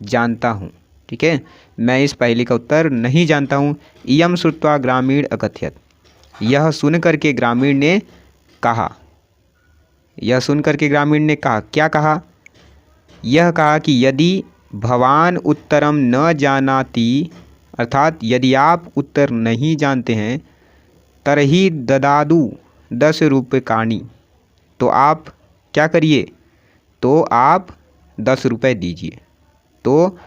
जानता हूँ। ठीक है, मैं इस पहेली का उत्तर नहीं जानता हूँ। इयम श्रुत्वा ग्रामीण अकथयत, यह सुन करके ग्रामीण ने कहा, यह सुन करके ग्रामीण ने कहा, क्या कहा, यह कहा कि यदि भवान उत्तरम न जानाति, अर्थात यदि आप उत्तर नहीं जानते हैं, तरही ददादु 10 रूप्यकाणि, तो आप क्या करिए, तो आप 10 रुपये दीजिए। तो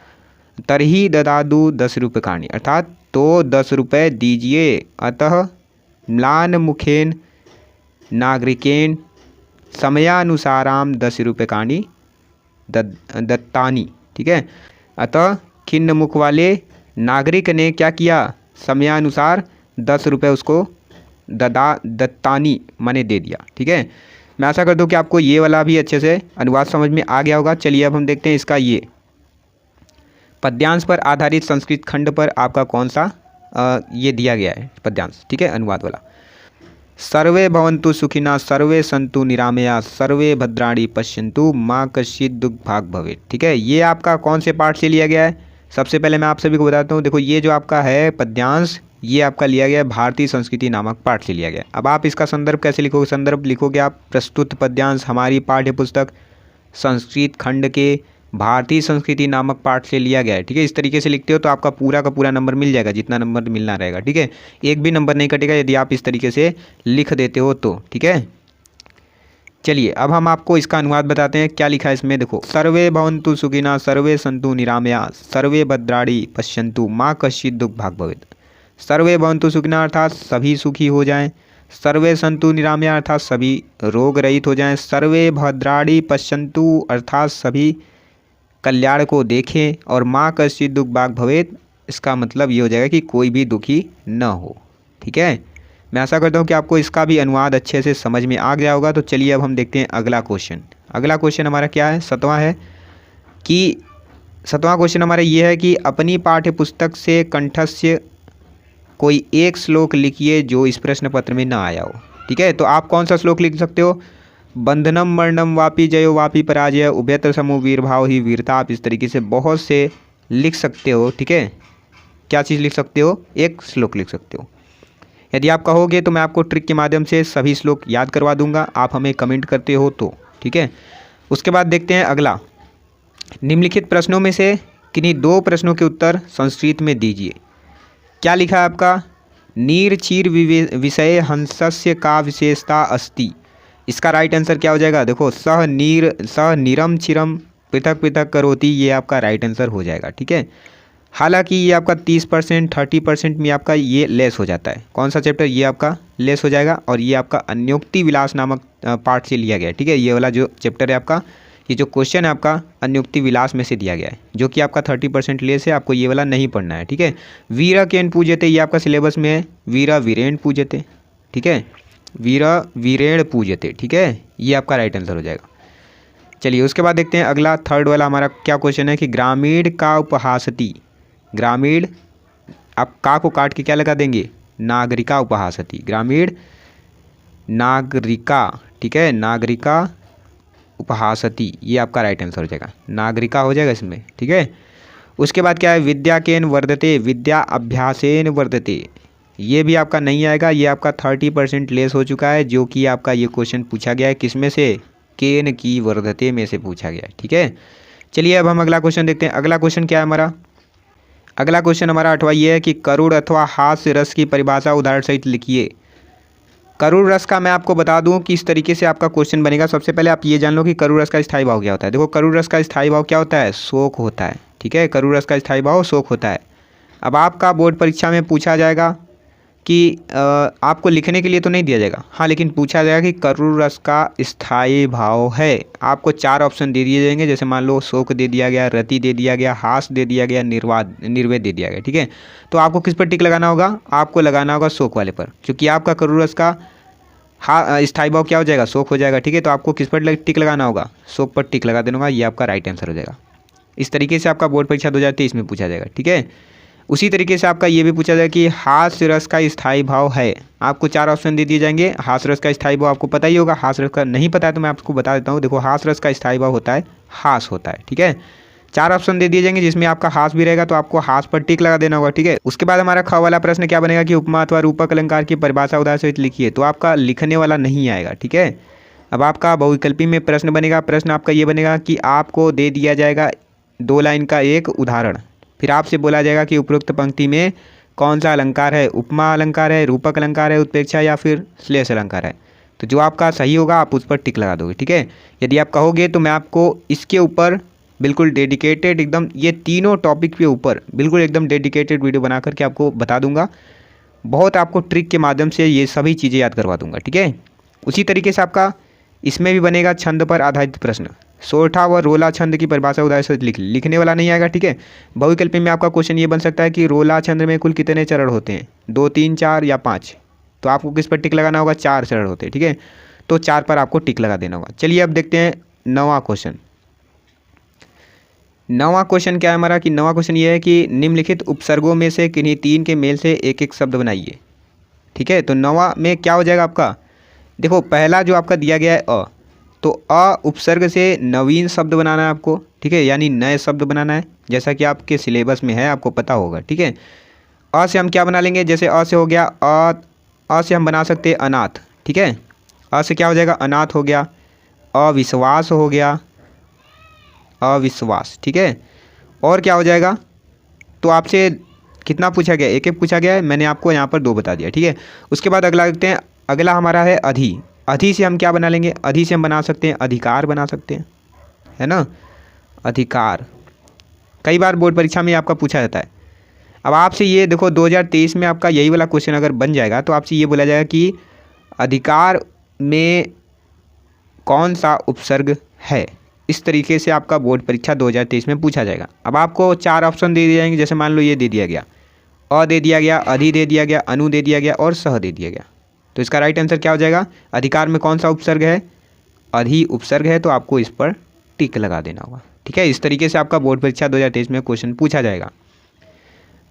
तरही ददादु 10 रूप्यकाणि अर्थात तो 10 रुपये दीजिए। अतः म्लान मुखेन नागरिकेन समयानुसाराम 10 रूप्यकाणि दत्तानी। ठीक है, अतः खिन्न मुख वाले नागरिक ने क्या किया, समयानुसार 10 रुपये उसको दत्तानी माने दे दिया। ठीक है, मैं आशा करता हूँ कि आपको ये वाला भी अच्छे से अनुवाद समझ में आ गया होगा। चलिए अब हम देखते हैं इसका ये पद्यांश पर आधारित संस्कृत खंड पर आपका कौन सा ये दिया गया है पद्यांश। ठीक है, अनुवाद वाला। सर्वे भवन्तु सुखिना सर्वे सन्तु निरामया सर्वे भद्राणि पश्यन्तु माँ कश्चित् दुर्भाग् भवेत्। ठीक है, ये आपका कौन से पाठ से लिया गया है, सबसे पहले मैं आप सभी को बताता हूँ। देखो ये जो आपका है पद्यांश, ये आपका लिया गया है भारतीय संस्कृति नामक पाठ से लिया गया है। अब आप इसका संदर्भ कैसे लिखोगे, संदर्भ लिखोगे आप प्रस्तुत पद्यांश हमारी पाठ्यपुस्तक संस्कृत खंड के भारतीय संस्कृति नामक पाठ से लिया गया है। ठीक है, इस तरीके से लिखते हो तो आपका पूरा का पूरा नंबर मिल जाएगा, जितना नंबर मिलना रहेगा। ठीक है, एक भी नंबर नहीं कटेगा यदि आप इस तरीके से लिख देते हो तो। ठीक है, चलिए अब हम आपको इसका अनुवाद बताते हैं। क्या लिखा है इसमें, देखो, सर्वे भवन्तु सुखिना सर्वे सन्तु निरामया सर्वे भद्राणि पश्यन्तु माँ कश्चित् दुर्भाग् भवेत्। सर्वे भवन्तु सुखिना अर्थात सभी सुखी हो जाएं, सर्वे सन्तु निरामया अर्थात सभी रोग रहित हो जाएं, सर्वे भद्राणि पश्यन्तु अर्थात सभी कल्याण को देखें, और माँ कश्चित् दुर्भाग् भवेत् इसका मतलब ये हो जाएगा कि कोई भी दुखी न हो। ठीक है, मैं आशा करता हूँ कि आपको इसका भी अनुवाद अच्छे से समझ में आ गया होगा। तो चलिए अब हम देखते हैं अगला क्वेश्चन। अगला क्वेश्चन हमारा क्या है, 7वां है कि 7वां क्वेश्चन हमारा ये है कि अपनी पाठ्यपुस्तक से कंठस्य कोई एक श्लोक लिखिए जो इस प्रश्न पत्र में ना आया हो। ठीक है, तो आप कौन सा श्लोक लिख सकते हो, बंधनम मरणम वापी जयो वापी पराजय उभयत्र समूह वीर भाव ही वीरता। आप इस तरीके से बहुत से लिख सकते हो, ठीक है। क्या चीज़ लिख सकते हो? एक श्लोक लिख सकते हो। यदि आप कहोगे तो मैं आपको ट्रिक के माध्यम से सभी श्लोक याद करवा दूंगा, आप हमें कमेंट करते हो तो, ठीक है। उसके बाद देखते हैं अगला, निम्नलिखित प्रश्नों में से किन्हीं 2 प्रश्नों के उत्तर संस्कृत में दीजिए। क्या लिखा है आपका? नीर चीर विषय हंसस्य का विशेषता अस्ति। इसका राइट आंसर क्या हो जाएगा? देखो, सह नीरम चिरम पृथक पृथक करोति, ये आपका राइट आंसर हो जाएगा, ठीक है। हालांकि ये आपका 30% 30% में आपका ये लेस हो जाता है। कौन सा चैप्टर? ये आपका लेस हो जाएगा और ये आपका अन्योक्ति विलास नामक पार्ट से लिया गया है, ठीक है। ये वाला जो चैप्टर है आपका, ये जो क्वेश्चन है आपका अन्योक्ति विलास में से दिया गया है, जो कि आपका 30% लेस है। आपको ये वाला नहीं पढ़ना है, ठीक है। वीरा केन पूजते, ये आपका सिलेबस में है। वीरा वीरेण पूजते, ठीक है। वीरा वीरेण पूजते, ठीक है। ये आपका राइट आंसर हो जाएगा। चलिए उसके बाद देखते हैं अगला, थर्ड वाला हमारा क्या क्वेश्चन है कि ग्रामीण का उपहासति। ग्रामीण, आप का को काट के क्या लगा देंगे? नागरिका उपहासति। ग्रामीण नागरिका, ठीक है, नागरिका उपहासति, ये आपका राइट आंसर हो जाएगा। नागरिका हो जाएगा इसमें, ठीक है। उसके बाद क्या है? विद्या केन वर्धते, विद्या अभ्यासेन वर्धते, ये भी आपका नहीं आएगा। ये आपका 30% लेस हो चुका है, जो कि आपका ये क्वेश्चन पूछा गया है किसमें से? केन की वर्धते में से पूछा गया है, ठीक है। चलिए अब हम अगला क्वेश्चन देखते हैं। अगला क्वेश्चन क्या है हमारा? अगला क्वेश्चन हमारा 8वां ये है कि करुण अथवा हास्य रस की परिभाषा उदाहरण सहित लिखिए। करुण रस का मैं आपको बता दूं कि इस तरीके से आपका क्वेश्चन बनेगा। सबसे पहले आप ये जान लो कि करुण रस का स्थायी भाव क्या होता है। देखो, करुण रस का स्थायी भाव क्या होता है? शोक होता है, ठीक है। करुण रस का स्थायी भाव शोक होता है। अब आपका बोर्ड परीक्षा में पूछा जाएगा कि आपको लिखने के लिए तो नहीं दिया जाएगा, हाँ, लेकिन पूछा जाएगा कि करुण रस का स्थायी भाव है। आपको 4 ऑप्शन दे दिए जाएंगे, जैसे मान लो शोक दे दिया गया, रति दे दिया गया, हास दे दिया गया, निर्वेद दे दिया गया, ठीक है। तो आपको किस पर टिक लगाना होगा? आपको लगाना होगा शोक वाले पर, क्योंकि आपका करुण रस का स्थायी भाव क्या हो जाएगा? शोक हो जाएगा, ठीक है। तो आपको किस पर टिक लगाना होगा? शोक पर टिक लगा देना होगा। ये आपका राइट आंसर हो जाएगा। इस तरीके से आपका बोर्ड परीक्षा 2023 में पूछा जाएगा, ठीक है। उसी तरीके से आपका ये भी पूछा जाए कि हास्य रस का स्थायी भाव है। आपको 4 ऑप्शन दे दिए जाएंगे। हास्य रस का स्थायी भाव आपको पता ही होगा, हास्य रस का नहीं पता है तो मैं आपको बता देता हूँ। देखो, हास्य रस का स्थायी भाव होता है हास होता है, ठीक है। 4 ऑप्शन दे दिए जाएंगे जिसमें आपका हास भी रहेगा, तो आपको हास पर टिक लगा देना होगा, ठीक है। उसके बाद हमारा ख वाला प्रश्न क्या बनेगा कि उपमा अथवा रूपक अलंकार की परिभाषा उदाहरण सहित लिखिए। तो आपका लिखने वाला नहीं आएगा, ठीक है। अब आपका बहुविकल्पी में प्रश्न बनेगा। प्रश्न आपका ये बनेगा कि आपको दे दिया जाएगा 2 लाइन का एक उदाहरण, फिर आपसे बोला जाएगा कि उपरोक्त पंक्ति में कौन सा अलंकार है? उपमा अलंकार है, रूपक अलंकार है, उत्प्रेक्षा या फिर श्लेष अलंकार है। तो जो आपका सही होगा आप उस पर टिक लगा दोगे, ठीक है। यदि आप कहोगे तो मैं आपको इसके ऊपर बिल्कुल डेडिकेटेड एकदम, ये तीनों टॉपिक के ऊपर बिल्कुल एकदम डेडिकेटेड वीडियो बना करके आपको बता दूंगा। बहुत आपको ट्रिक के माध्यम से ये सभी चीज़ें याद करवा दूंगा, ठीक है। उसी तरीके से आपका इसमें भी बनेगा छंद पर आधारित प्रश्न। सोरठा व रोला छंद की परिभाषा उदाहरण से लिखने वाला नहीं आएगा, ठीक है। बहुविकल्पी में आपका क्वेश्चन ये बन सकता है कि रोला छंद में कुल कितने चरण होते हैं? 2, 3, 4 या 5? तो आपको किस पर टिक लगाना होगा? 4 चरण होते हैं, ठीक है। तो 4 पर आपको टिक लगा देना होगा। चलिए अब देखते हैं 9वां क्वेश्चन। 9वां क्वेश्चन क्या है हमारा कि 9वां क्वेश्चन ये है कि निम्नलिखित उपसर्गों में से किन्हीं 3 के मेल से एक एक शब्द बनाइए, ठीक है। तो 9वां में क्या हो जाएगा आपका? देखो, पहला जो आपका दिया गया है अ, तो अ उपसर्ग से नवीन शब्द बनाना है आपको, ठीक है, यानी नए शब्द बनाना है, जैसा कि आपके सिलेबस में है, आपको पता होगा, ठीक है। अ से हम क्या बना लेंगे? जैसे अ से हो गया अ से हम बना सकते हैं अनाथ, ठीक है। अ से क्या हो जाएगा? अनाथ हो गया। अविश्वास हो गया, अविश्वास, ठीक है। और क्या हो जाएगा? तो आपसे कितना पूछा गया? एक एक पूछा गया है, मैंने आपको यहाँ पर 2 बता दिया, ठीक है। उसके बाद अगला देखते हैं। अगला हमारा है अधि। अधि से हम क्या बना लेंगे? अधि से हम बना सकते हैं अधिकार बना सकते हैं, है ना, अधिकार। कई बार बोर्ड परीक्षा में आपका पूछा जाता है। अब आपसे ये देखो 2023 में आपका यही वाला क्वेश्चन अगर बन जाएगा तो आपसे ये बोला जाएगा कि अधिकार में कौन सा उपसर्ग है। इस तरीके से आपका बोर्ड परीक्षा 2023 में पूछा जाएगा। अब आपको 4 ऑप्शन दे दिए जाएंगे, जैसे मान लो ये दे दिया गया, अ दे दिया गया, अधि दे दिया गया, अनु दे दिया गया और सह दे दिया गया। तो इसका राइट आंसर क्या हो जाएगा? अधिकार में कौन सा उपसर्ग है? अधि उपसर्ग है, तो आपको इस पर टिक लगा देना होगा, ठीक है। इस तरीके से आपका बोर्ड परीक्षा 2023 में क्वेश्चन पूछा जाएगा।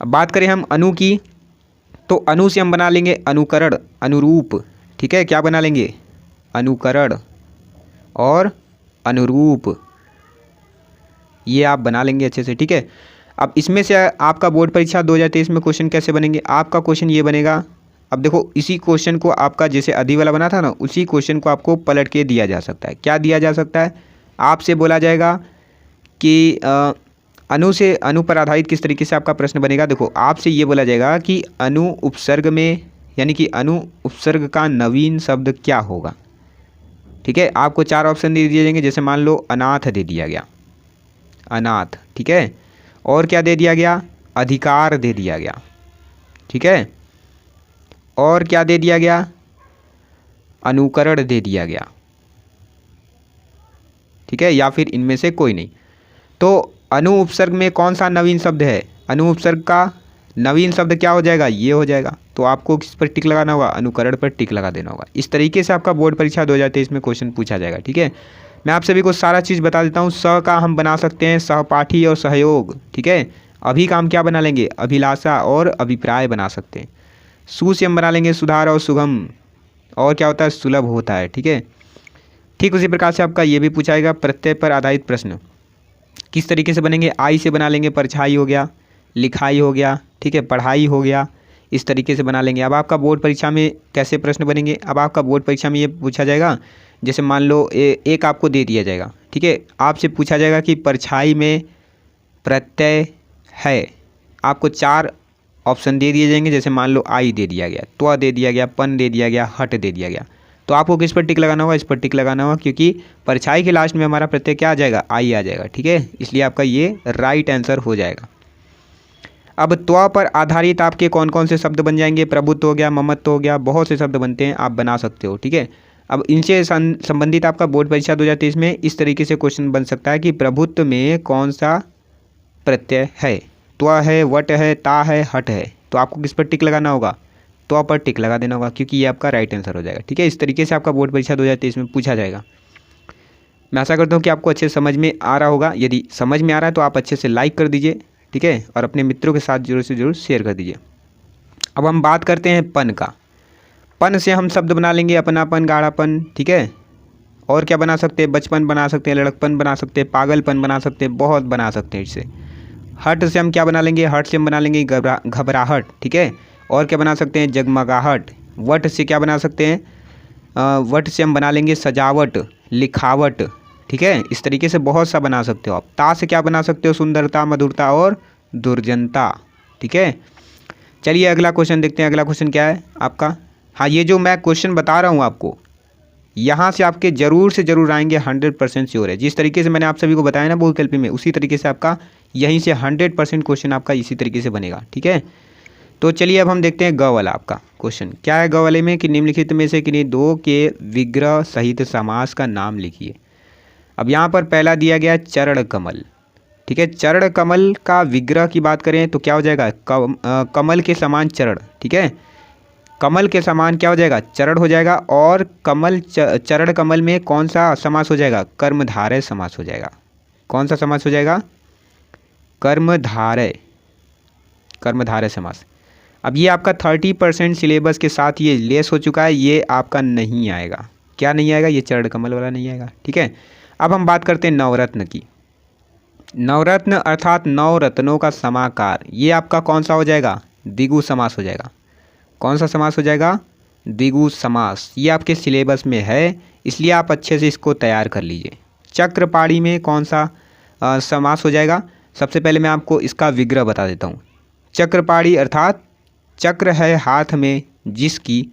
अब बात करें हम अनु की, तो अनु से हम बना लेंगे अनुकरण, अनुरूप, ठीक है। क्या बना लेंगे? अनुकरण, और अनुरूप, ये आप बना लेंगे अच्छे से, ठीक है। अब इसमें से आपका बोर्ड परीक्षा 2023 में क्वेश्चन कैसे बनेंगे, आपका क्वेश्चन ये बनेगा। अब देखो इसी क्वेश्चन को आपका जैसे अधि वाला बना था ना, उसी क्वेश्चन को आपको पलट के दिया जा सकता है। क्या दिया जा सकता है, आपसे बोला जाएगा कि अणु पर आधारित किस तरीके से आपका प्रश्न बनेगा। देखो आपसे ये बोला जाएगा कि अणु उपसर्ग में, यानी कि अणु उपसर्ग का नवीन शब्द क्या होगा, ठीक है। आपको 4 ऑप्शन दे दिए जाएंगे, जैसे मान लो अनाथ दे दिया गया, अनाथ, ठीक है। और क्या दे दिया गया, अधिकार दे दिया गया, ठीक है। और क्या दे दिया गया, अनुकरण दे दिया गया, ठीक है, या फिर इनमें से कोई नहीं। तो अणु उपसर्ग में कौन सा नवीन शब्द है, अणु उपसर्ग का नवीन शब्द क्या हो जाएगा, ये हो जाएगा। तो आपको किस पर टिक लगाना होगा, अनुकरण पर टिक लगा देना होगा। इस तरीके से आपका बोर्ड परीक्षा 2023 में क्वेश्चन पूछा जाएगा, ठीक है। मैं आप सभी को सारा चीज़ बता देता हूँ। स का हम बना सकते हैं सहपाठी और सहयोग, ठीक है। अभी का हम क्या बना लेंगे, अभिलाषा और अभिप्राय बना सकते हैं। सु से हम बना लेंगे सुधार और सुगम, और क्या होता है, सुलभ होता है, ठीक है। ठीक उसी प्रकार से आपका ये भी पूछा जाएगा प्रत्यय पर आधारित प्रश्न किस तरीके से बनेंगे। आई से बना लेंगे परछाई हो गया, लिखाई हो गया, ठीक है, पढ़ाई हो गया, इस तरीके से बना लेंगे। अब आपका बोर्ड परीक्षा में कैसे प्रश्न बनेंगे, अब आपका बोर्ड परीक्षा में ये पूछा जाएगा, जैसे मान लो एक आपको दे दिया जाएगा, ठीक है। आपसे पूछा जाएगा कि परछाई में प्रत्यय है, आपको 4 ऑप्शन दे दिए जाएंगे, जैसे मान लो आई दे दिया गया, त्व दे दिया गया, पन दे दिया गया, हट दे दिया गया। तो आपको किस पर टिक लगाना होगा, इस पर टिक लगाना होगा, क्योंकि परछाई के लास्ट में हमारा प्रत्यय क्या आ जाएगा, आई आ जाएगा, ठीक है। इसलिए आपका ये राइट आंसर हो जाएगा। अब त्व पर आधारित आपके कौन कौन से शब्द बन जाएंगे, प्रभुत्व हो गया, ममत्व हो गया, बहुत से शब्द बनते हैं, आप बना सकते हो, ठीक है। अब इनसे संबंधित आपका बोर्ड परीक्षा 2023 में इस तरीके से क्वेश्चन बन सकता है कि प्रभुत्व में कौन सा प्रत्यय है, त्व है, वट है, ता है, हट है। तो आपको किस पर टिक लगाना होगा, त्व पर टिक लगा देना होगा, क्योंकि ये आपका राइट आंसर हो जाएगा, ठीक है। इस तरीके से आपका बोर्ड परीक्षा 2023 में पूछा जाएगा। मैं आशा करता हूँ कि आपको अच्छे समझ में आ रहा होगा। यदि समझ में आ रहा है तो आप अच्छे से लाइक कर दीजिए, ठीक है, और अपने मित्रों के साथ जरूर से जरूर शेयर कर दीजिए। अब हम बात करते हैं पन का। पन से हम शब्द बना लेंगे अपनापन, गाढ़ापन, ठीक है। और क्या बना सकते हैं, बचपन बना सकते हैं, लड़कपन बना सकते हैं, पागलपन बना सकते हैं, बहुत बना सकते हैं इससे। हट से हम क्या बना लेंगे, हट से हम बना लेंगे घबराहट, ठीक है। और क्या बना सकते हैं, जगमगाहट। वट से क्या बना सकते हैं, वट से हम बना लेंगे सजावट, लिखावट, ठीक है। इस तरीके से बहुत सा बना सकते हो आप। ता से क्या बना सकते हो, सुंदरता, मधुरता और दुर्जनता, ठीक है। चलिए अगला क्वेश्चन देखते हैं। अगला क्वेश्चन क्या है आपका, हाँ ये जो मैं क्वेश्चन बता रहा हूँ आपको, यहाँ से आपके ज़रूर से ज़रूर आएंगे, 100% श्योर है। जिस तरीके से मैंने आप सभी को बताया ना बहुविकल्पी में, उसी तरीके से आपका यहीं से 100% क्वेश्चन आपका इसी तरीके से बनेगा, ठीक है। तो चलिए अब हम देखते हैं ग वाला आपका क्वेश्चन क्या है। ग वाले में कि निम्नलिखित में से किन्हीं दो के विग्रह सहित समास का नाम लिखिए। अब यहाँ पर पहला दिया गया चरण कमल, ठीक है। चरण कमल का विग्रह की बात करें तो क्या हो जाएगा, कमल के समान चरण, ठीक है। कमल के समान क्या हो जाएगा, चरण हो जाएगा। और कमल चरण कमल में कौन सा समास हो जाएगा, कर्मधारय समास हो जाएगा। कौन सा समास हो जाएगा, कर्मधारय, कर्मधारय समास। अब ये आपका 30% सिलेबस के साथ ये लेस हो चुका है, ये आपका नहीं आएगा। क्या नहीं आएगा, ये चरण कमल वाला नहीं आएगा, ठीक है। अब हम बात करते हैं नवरत्न की। नवरत्न अर्थात नौ रत्नों का समाकार, ये आपका कौन सा हो जाएगा, द्विगु समास हो जाएगा। कौन सा समास हो जाएगा, द्विगु समास। ये आपके सिलेबस में है, इसलिए आप अच्छे से इसको तैयार कर लीजिए। चक्रपाणी में कौन सा समास हो जाएगा, सबसे पहले मैं आपको इसका विग्रह बता देता हूँ। चक्रपाणी अर्थात चक्र है हाथ में जिसकी,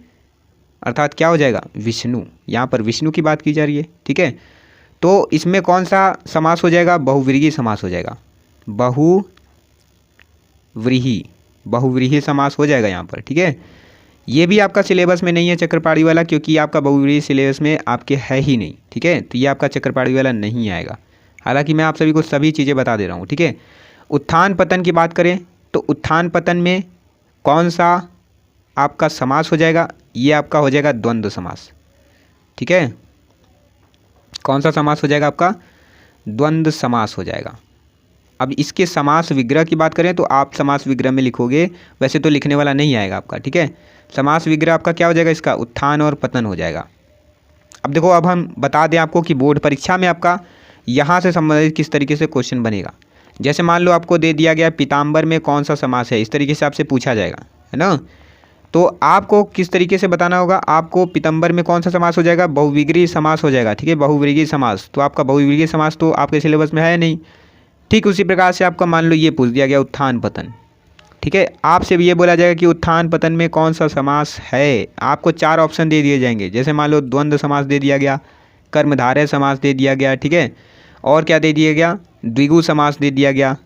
अर्थात क्या हो जाएगा, विष्णु। यहाँ पर विष्णु की बात की जा रही है, ठीक है। तो इसमें कौन सा समास हो जाएगा, बहुव्रीहि समास हो जाएगा। बहुव्रीहि, बहुव्रीहि समास हो जाएगा यहाँ पर, ठीक है। ये भी आपका सिलेबस में नहीं है चक्रपाणी वाला, क्योंकि आपका बहुव्रीहि सिलेबस में आपके है ही नहीं, ठीक है। तो ये आपका चक्रपाणी वाला नहीं आएगा। हालांकि मैं आप सभी को सभी चीज़ें बता दे रहा हूँ, ठीक है। उत्थान पतन की बात करें तो उत्थान पतन में कौन सा आपका समास हो जाएगा, ये आपका हो जाएगा द्वंद्व समास, ठीक है। कौन सा समास हो जाएगा आपका, द्वंद्व समास हो जाएगा। अब इसके समास विग्रह की बात करें तो आप समास विग्रह में लिखोगे, वैसे तो लिखने वाला नहीं आएगा आपका, ठीक है। समास विग्रह आपका क्या हो जाएगा, इसका उत्थान और पतन हो जाएगा। अब देखो, अब हम बता दें आपको कि बोर्ड परीक्षा में आपका यहाँ से संबंधित किस तरीके से क्वेश्चन बनेगा। जैसे मान लो आपको दे दिया गया पीताम्बर में कौन सा समास है, इस तरीके से आपसे पूछा जाएगा, है ना। तो आपको किस तरीके से बताना होगा, आपको पीतम्बर में कौन सा समास हो जाएगा, बहुविग्रीय समास हो जाएगा, ठीक है, बहुविग्रीय समास। तो आपका बहुविग्रीय समास तो आपके सिलेबस में है नहीं। ठीक उसी प्रकार से आपका मान लो ये पूछ दिया गया उत्थान पतन, ठीक है, आपसे भी ये बोला जाएगा कि उत्थान पतन में कौन सा समास है। आपको 4 ऑप्शन दे दिए जाएंगे, जैसे मान लो द्वंद्व समास दे दिया गया, कर्मधारय समास दे दिया गया, ठीक है, और क्या दे दिया गया, द्विगु समास दे दिया गया,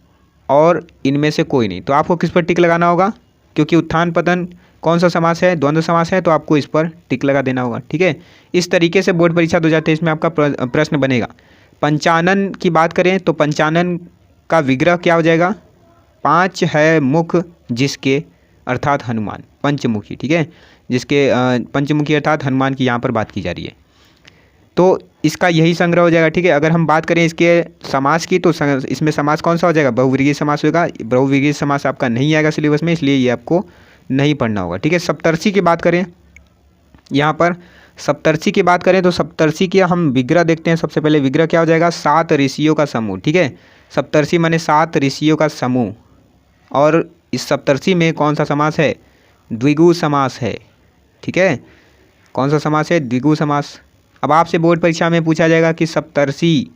और इनमें से कोई नहीं। तो आपको किस पर टिक लगाना होगा, क्योंकि उत्थान पतन कौन सा समास है, द्वंद्व समास है, तो आपको इस पर टिक लगा देना होगा, ठीक है। इस तरीके से बोर्ड परीक्षा 2023 में आपका प्रश्न बनेगा। पंचानन की बात करें तो पंचानन का विग्रह क्या हो जाएगा, 5 है मुख जिसके, अर्थात हनुमान, पंचमुखी, ठीक है, जिसके पंचमुखी अर्थात हनुमान की यहाँ पर बात की जा रही है। तो इसका यही संग्रह हो जाएगा, ठीक है। अगर हम बात करें इसके समास की तो इसमें समास कौन सा हो जाएगा, बहुविग्रीय समास होगा। बहुविग्रीय समास आपका नहीं आएगा सिलेबस में, इसलिए ये आपको नहीं पढ़ना होगा, ठीक है। सप्तर्षि की बात करें, यहाँ पर सप्तर्षि की बात करें तो सप्तर्षि की हम विग्रह देखते हैं। सबसे पहले विग्रह क्या हो जाएगा, 7 ऋषियों का समूह, ठीक है। सप्तर्षि माने 7 ऋषियों का समूह, और इस सप्तर्षि में कौन सा समास है, द्विगु समास है, ठीक है। कौन सा समास है, द्विगु समास। अब आपसे बोर्ड परीक्षा में पूछा जाएगा कि सप्तर्षि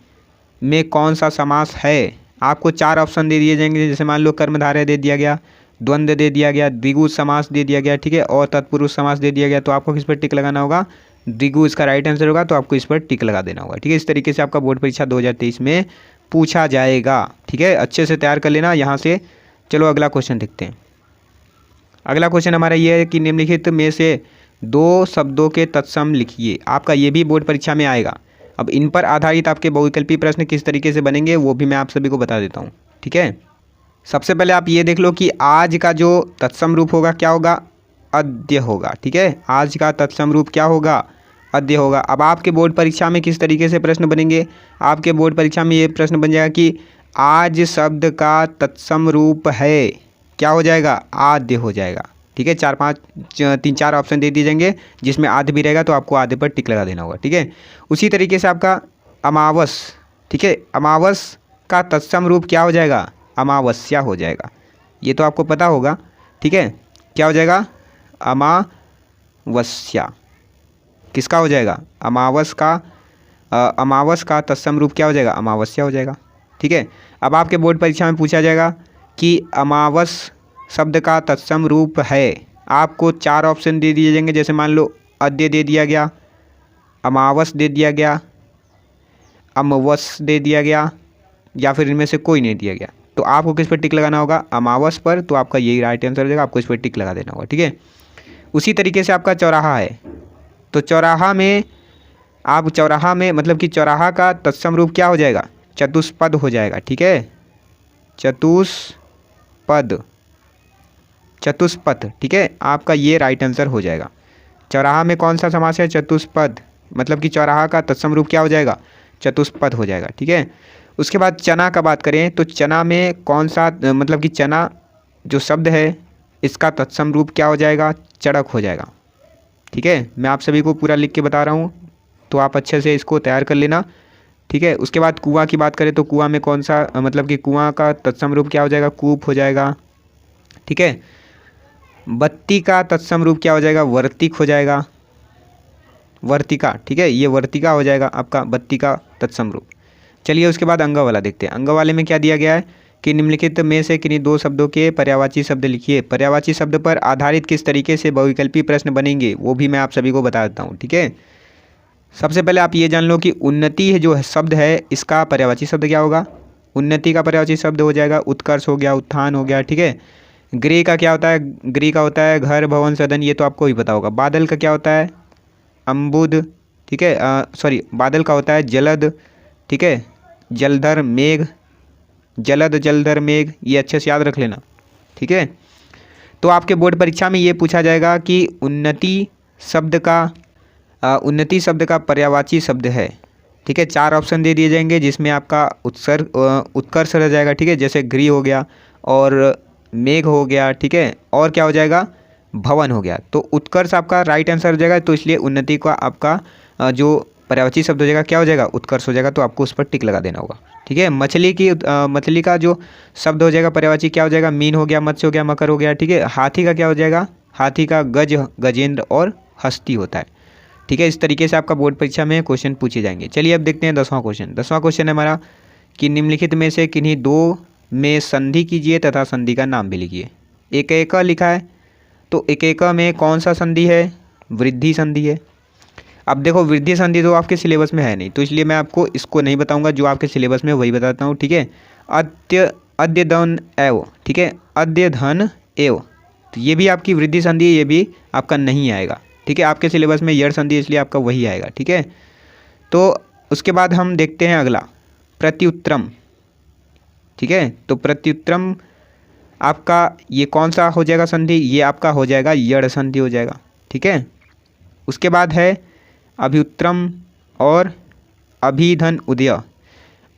में कौन सा समास है। आपको 4 ऑप्शन दे दिए जाएंगे, जैसे मान लो कर्मधारय दे दिया गया, द्वंद्व दे दिया गया, द्विगु समास दे दिया गया, ठीक है, और तत्पुरुष समास दे दिया गया। तो आपको किस पर टिक लगाना होगा, द्विगु इसका राइट आंसर होगा, तो आपको इस पर टिक लगा देना होगा, ठीक है। इस तरीके से आपका बोर्ड परीक्षा 2023 में पूछा जाएगा, ठीक है। अच्छे से तैयार कर लेना यहाँ से। चलो अगला क्वेश्चन देखते हैं। अगला क्वेश्चन हमारा ये है कि निम्नलिखित में से 2 शब्दों के तत्सम लिखिए। आपका ये भी बोर्ड परीक्षा में आएगा। अब इन पर आधारित आपके बहुविकल्पी प्रश्न किस तरीके से बनेंगे वो भी मैं आप सभी को बता देता हूँ, ठीक है। सबसे पहले आप ये देख लो कि आज का जो तत्सम रूप होगा क्या होगा, अद्य होगा, ठीक है। आज का तत्सम रूप क्या होगा, अद्य होगा। अब आपके बोर्ड परीक्षा में किस तरीके से प्रश्न बनेंगे, आपके बोर्ड परीक्षा में ये प्रश्न बन जाएगा कि आज शब्द का तत्सम रूप है, क्या हो जाएगा, आद्य हो जाएगा, ठीक है। 3-4 ऑप्शन दे दिए जाएंगे, जिसमें आद्य भी रहेगा तो आपको आद्य पर टिक लगा देना होगा, ठीक है। उसी तरीके से आपका अमावस, ठीक है, अमावस का तत्सम रूप क्या हो जाएगा, अमावस्या हो जाएगा। ये तो आपको पता होगा, ठीक है, क्या हो जाएगा, अमावस्या। किसका हो जाएगा, अमावस का तत्सम रूप क्या हो जाएगा, अमावस्या हो जाएगा, ठीक है। अब आपके बोर्ड परीक्षा में पूछा जाएगा कि अमावस शब्द का तत्सम रूप है। आपको 4 ऑप्शन दे दिए जाएंगे, जैसे मान लो अद्य दे दिया गया, अमावस दे दिया गया, अमवस दे दिया गया, या फिर इनमें से कोई नहीं दिया गया। तो आपको किस पर टिक लगाना होगा, अमावस पर। तो आपका यही राइट आंसर हो जाएगा, आपको इस पर टिक लगा देना होगा, ठीक है। उसी तरीके से आपका चौराहा है, तो चौराहा में मतलब कि चौराहा का तत्सम रूप क्या हो जाएगा, चतुष्पद हो जाएगा, ठीक है, चतुष्पद, ठीक है। आपका ये राइट आंसर हो जाएगा। चौराहा में कौन सा समास है, चतुष्पद, मतलब कि चौराहा का तत्सम रूप क्या हो जाएगा, चतुष्पद हो जाएगा, ठीक है। उसके बाद चना का बात करें तो चना में कौन सा, मतलब कि चना जो शब्द है इसका तत्सम रूप क्या हो जाएगा, चड़क हो जाएगा, ठीक है। मैं आप सभी को पूरा लिख के बता रहा हूँ, तो आप अच्छे से इसको तैयार कर लेना, ठीक है। उसके बाद कुआं की बात करें तो कुआं में कौन सा, मतलब कि कुआं का तत्सम रूप क्या हो जाएगा, कूप हो जाएगा, ठीक है। बत्ती का तत्सम रूप क्या हो जाएगा, वर्तिक हो जाएगा, वर्तिका, ठीक है, ये वर्तिका हो जाएगा आपका बत्ती का तत्सम रूप। चलिए उसके बाद अंग वाला देखते हैं। अंग वाले में क्या दिया गया है कि निम्नलिखित में से किन्हीं 2 शब्दों के पर्यायवाची शब्द लिखिए। पर्यायवाची शब्द पर आधारित किस तरीके से बहुविकल्पी प्रश्न बनेंगे वो भी मैं आप सभी को बता देता हूँ, ठीक है। सबसे पहले आप ये जान लो कि उन्नति है जो शब्द है, इसका पर्यायवाची शब्द क्या होगा, उन्नति का पर्यायवाची शब्द हो जाएगा उत्कर्ष हो गया, उत्थान हो गया, ठीक है। गृह का क्या होता है, गृह का होता है घर, भवन, सदन, ये तो आपको ही पता होगा। बादल का क्या होता है, अम्बुद, ठीक है, बादल का होता है जलद, ठीक है, जलधर, मेघ, जलद, जलधर, मेघ, ये अच्छे से याद रख लेना, ठीक है। तो आपके बोर्ड परीक्षा में ये पूछा जाएगा कि उन्नति शब्द का पर्यायवाची शब्द है, ठीक है। 4 ऑप्शन दे दिए जाएंगे, जिसमें आपका उत्कर्ष रह जाएगा, ठीक है, जैसे गृह हो गया और मेघ हो गया, ठीक है, और क्या हो जाएगा, भवन हो गया, तो उत्कर्ष आपका राइट आंसर हो जाएगा। तो इसलिए उन्नति का आपका जो पर्यायवाची शब्द हो जाएगा क्या हो जाएगा, उत्कर्ष हो जाएगा। तो आपको उस पर टिक लगा देना होगा, ठीक है। मछली का जो शब्द हो जाएगा पर्यायवाची क्या हो जाएगा, मीन हो गया, मत्स्य हो गया, मकर हो गया, ठीक है। हाथी का क्या हो जाएगा, हाथी का गज, गजेंद्र और हस्ती होता है, ठीक है। इस तरीके से आपका बोर्ड परीक्षा में क्वेश्चन पूछे जाएंगे। चलिए अब देखते हैं 10वां क्वेश्चन। 10वां क्वेश्चन है हमारा कि निम्नलिखित में से किन्हीं दो में संधि कीजिए तथा संधि का नाम भी लिखिए। एक एक लिखा है, तो एक एक में कौन सा संधि है, वृद्धि संधि है। अब देखो वृद्धि संधि तो आपके सिलेबस में है नहीं, तो इसलिए मैं आपको इसको नहीं बताऊंगा, जो आपके सिलेबस में वही बताता हूँ, ठीक है। अद्य धन एव, ठीक है, अद्य धन एव, तो ये भी आपकी वृद्धि संधि है, ये भी आपका नहीं आएगा, ठीक है। आपके सिलेबस में यड़ संधि, इसलिए आपका वही आएगा, ठीक है। तो उसके बाद हम देखते हैं अगला प्रत्युत्तरम, ठीक है। तो प्रत्युत्तरम आपका ये कौन सा हो जाएगा संधि, ये आपका हो जाएगा यड़ संधि हो जाएगा, ठीक है। उसके बाद है अभ्युत्तरम और अभिधन उदय।